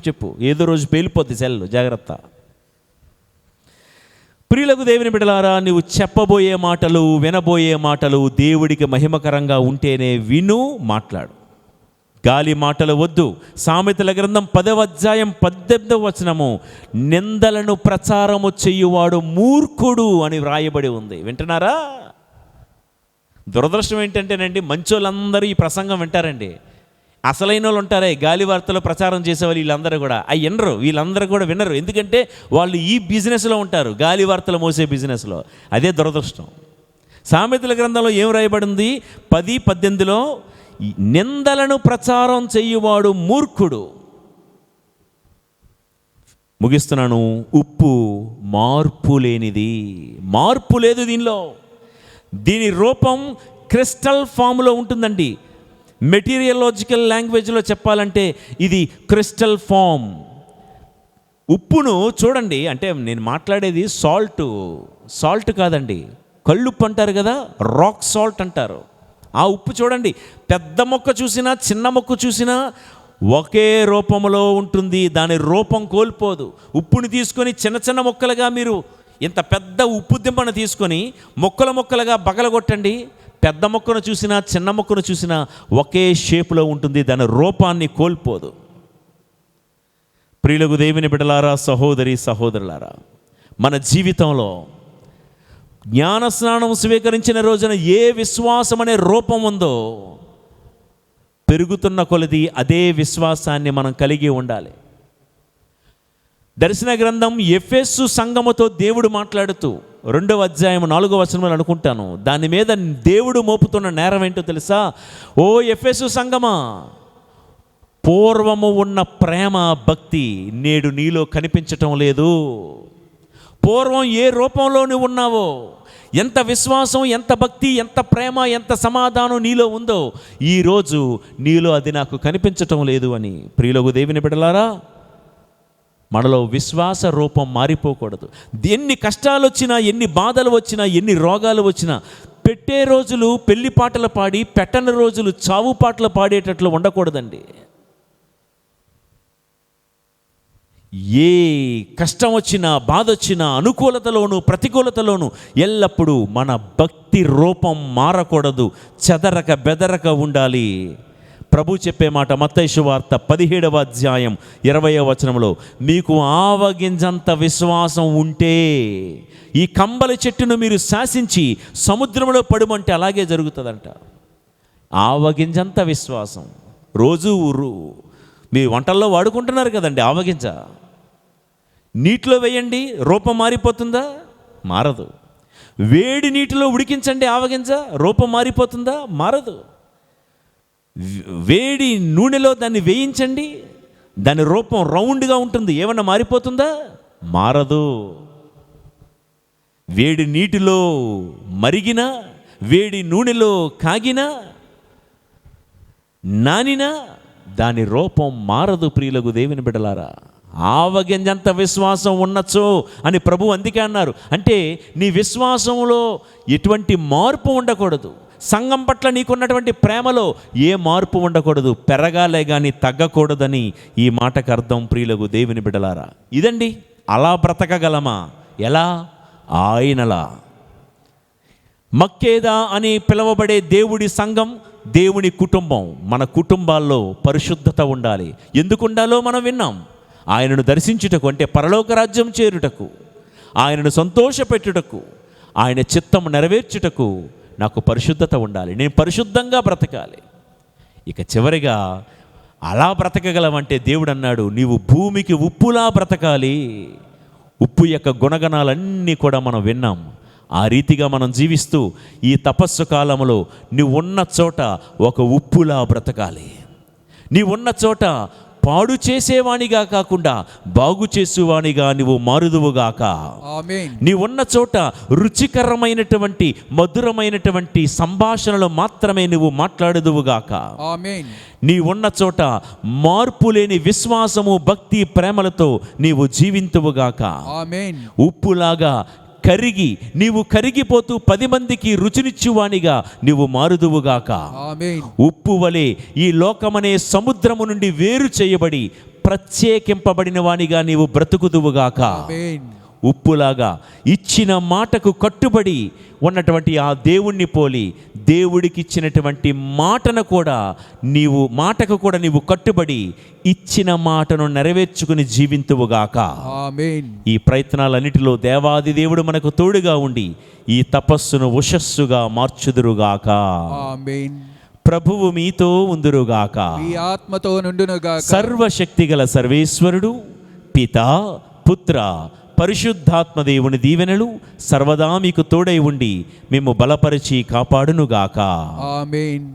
చెప్పు ఏదో రోజు పేలిపోద్ది సెల్, జాగ్రత్త. ప్రియులకు దేవుని బిడ్డలారా, నువ్వు చెప్పబోయే మాటలు, వినబోయే మాటలు దేవుడికి మహిమకరంగా ఉంటేనే విను, మాట్లాడు. గాలి మాటలు వద్దు. సామెతల గ్రంథం 10వ అధ్యాయం 18వ వచనము, నిందలను ప్రచారము చెయ్యువాడు మూర్ఖుడు అని వ్రాయబడి ఉంది. వింటున్నారా? దురదృష్టం ఏంటంటేనండి, మంచోళ్ళందరూ ఈ ప్రసంగం వింటారండి. అసలైన వాళ్ళు ఉంటారే, గాలి వార్తలు ప్రచారం చేసేవాళ్ళు, వీళ్ళందరూ కూడా వినరు. వీళ్ళందరూ కూడా వినరు, ఎందుకంటే వాళ్ళు ఈ బిజినెస్లో ఉంటారు, గాలి వార్తలు మోసే బిజినెస్లో. అదే దురదృష్టం. సామెతల గ్రంథంలో ఏం రాయబడింది? 10:18లో, నిందలను ప్రచారం చెయ్యువాడు మూర్ఖుడు. ముగిస్తున్నాను. ఉప్పు మార్పు లేనిది, మార్పు లేదు దీనిలో. దీని రూపం క్రిస్టల్ ఫామ్లో ఉంటుందండి. మెటీరియలాజికల్ లాంగ్వేజ్లో చెప్పాలంటే ఇది క్రిస్టల్ ఫామ్. ఉప్పును చూడండి, అంటే నేను మాట్లాడేది సాల్ట్ కాదండి, కళ్ళుప్పు అంటారు కదా, రాక్ సాల్ట్ అంటారు. ఆ ఉప్పు చూడండి, పెద్ద మొక్క చూసినా చిన్న మొక్క చూసినా ఒకే రూపంలో ఉంటుంది, దాని రూపం కోల్పోదు. ఉప్పుని తీసుకొని చిన్న చిన్న మొక్కలుగా, మీరు ఇంత పెద్ద ఉప్పు దింపను తీసుకొని మొక్కలుగా బగలగొట్టండి, పెద్ద మొక్కను చూసినా చిన్న మొక్కను చూసినా ఒకే షేపులో ఉంటుంది, దాని రూపాన్ని కోల్పోదు. ప్రియులకు దేవుని బిడ్డలారా, సహోదరి సహోదరులారా, మన జీవితంలో జ్ఞాన స్నానం స్వీకరించిన రోజున ఏ విశ్వాసం అనే రూపం ఉందో, పెరుగుతున్న కొలది అదే విశ్వాసాన్ని మనం కలిగి ఉండాలి. దర్శన గ్రంథం ఎఫెసు సంఘముతో దేవుడు మాట్లాడుతూ 2వ అధ్యాయం 4వ వచనంలో అనుకుంటాను, దాని మీద దేవుడు మోపుతున్న నేరం ఏంటో తెలుసా? ఓ ఎఫెసు సంఘమా, పూర్వము ఉన్న ప్రేమ భక్తి నేడు నీలో కనిపించటం లేదు. పూర్వం ఏ రూపంలో నువ్వు ఉన్నావో, ఎంత విశ్వాసం, ఎంత భక్తి, ఎంత ప్రేమ, ఎంత సమాధానం నీలో ఉందో, ఈరోజు నీలో అది నాకు కనిపించటం లేదు అని. ప్రియులకు దేవుని బిడ్డలారా, మనలో విశ్వాస రూపం మారిపోకూడదు. ఎన్ని కష్టాలు వచ్చినా, ఎన్ని బాధలు వచ్చినా, ఎన్ని రోగాలు వచ్చినా, పెట్టే రోజులు పెళ్లి పాటలు పాడి, పెట్టని రోజులు చావు పాటలు పాడేటట్లు ఉండకూడదండి. ఏ కష్టం వచ్చినా, బాధ వచ్చినా, అనుకూలతలోను ప్రతికూలతలోను ఎల్లప్పుడూ మన భక్తి రూపం మారకూడదు, చెదరక బెదరక ఉండాలి. ప్రభు చెప్పే మాట మత్తయి సువార్త 17వ అధ్యాయం 20వ వచనంలో, మీకు ఆవగింజంత విశ్వాసం ఉంటే ఈ కంబలి చెట్టును మీరు శాసించి సముద్రంలో పడుమంటే అలాగే జరుగుతుందంట. ఆవగింజంత విశ్వాసం. రోజు మీరు వంటల్లో వాడుకుంటున్నారు కదండి ఆవగింజ. నీటిలో వేయండి, రూపం మారిపోతుందా? మారదు. వేడి నీటిలో ఉడికించండి ఆవగింజ, రూపం మారిపోతుందా? మారదు. వేడి నూనెలో దాన్ని వేయించండి, దాని రూపం రౌండ్గా ఉంటుంది, ఏమన్నా మారిపోతుందా? మారదు. వేడి నీటిలో మరిగినా, వేడి నూనెలో కాగినా, నానినా దాని రూపం మారదు. ప్రియులకు దేవుని బిడ్డలారా, ఆవగింజంత విశ్వాసం ఉన్నచో అని ప్రభు అందుకే అన్నారు. అంటే నీ విశ్వాసంలో ఎటువంటి మార్పు ఉండకూడదు. సంఘం పట్ల నీకున్నటువంటి ప్రేమలో ఏ మార్పు ఉండకూడదు, పెరగాలే కానీ తగ్గకూడదని ఈ మాటకు అర్థం. ప్రియులకు దేవుని బిడ్డలారా, ఇదండి. అలా బ్రతకగలమా? ఎలా? ఆయనలా. మక్కేదా అని పిలువబడే దేవుడి సంఘం, దేవుని కుటుంబం, మన కుటుంబాల్లో పరిశుద్ధత ఉండాలి. ఎందుకు ఉండాలో మనం విన్నాం. ఆయనను దర్శించుటకు, అంటే పరలోక రాజ్యం చేరుటకు, ఆయనను సంతోషపెట్టుటకు, ఆయన చిత్తం నెరవేర్చుటకు నాకు పరిశుద్ధత ఉండాలి, నేను పరిశుద్ధంగా బ్రతకాలి. ఇక చివరిగా అలా బ్రతకగలమంటే దేవుడు అన్నాడు, నీవు భూమికి ఉప్పులా బ్రతకాలి. ఉప్పు యొక్క గుణగణాలన్నీ కూడా మనం విన్నాం. ఆ రీతిగా మనం జీవిస్తూ ఈ తపస్సు కాలంలో నువ్వు ఉన్న చోట ఒక ఉప్పులా బ్రతకాలి. నీ ఉన్న చోట పాడు చేసేవానిగా కాకుండా బాగు చేసేవానిగా నీవు మారుదువుగాక. ఆమేన్. నీ ఉన్న చోట రుచికరమైనటువంటి మధురమైనటువంటి సంభాషణలు మాత్రమే నువ్వు మాట్లాడుదువుగాక. ఆమేన్. నీ ఉన్న చోట మార్పు లేని విశ్వాసము, భక్తి, ప్రేమలతో నీవు జీవింతువుగాక. ఆమేన్. ఉప్పులాగా కరిగి నీవు కరిగిపోతూ 10 మందికి రుచినిచ్చువానిగా నీవు మారుదువుగాక. ఆమేన్. ఉప్పు వలె ఈ లోకమనే సముద్రము నుండి వేరు చేయబడి ప్రత్యేకింపబడిన వానిగా నీవు బ్రతుకుదువుగాక. ఆమేన్. ఉప్పులాగా ఇచ్చిన మాటకు కట్టుబడి ఉన్నటువంటి ఆ దేవుణ్ణి పోలి దేవుడికి ఇచ్చినటువంటి మాటకు కూడా నీవు కట్టుబడి ఇచ్చిన మాటను నెరవేర్చుకుని జీవింతువుగాక. ఆమేన్. ఈ ప్రయత్నాలన్నిటిలో దేవాది దేవుడు మనకు తోడుగా ఉండి ఈ తపస్సును ఉషస్సుగా మార్చుదురుగాక. ఆమేన్. ప్రభువు మీతో ఉందురుగాక. మీ ఆత్మతో నుండునుగాక. సర్వశక్తిగల సర్వేశ్వరుడు పితా, పుత్ర, పరిశుద్ధాత్మ దేవుని దీవెనలు సర్వదా మీకు తోడై ఉండి మేము బలపరిచి కాపాడునుగాక. ఆమేన్.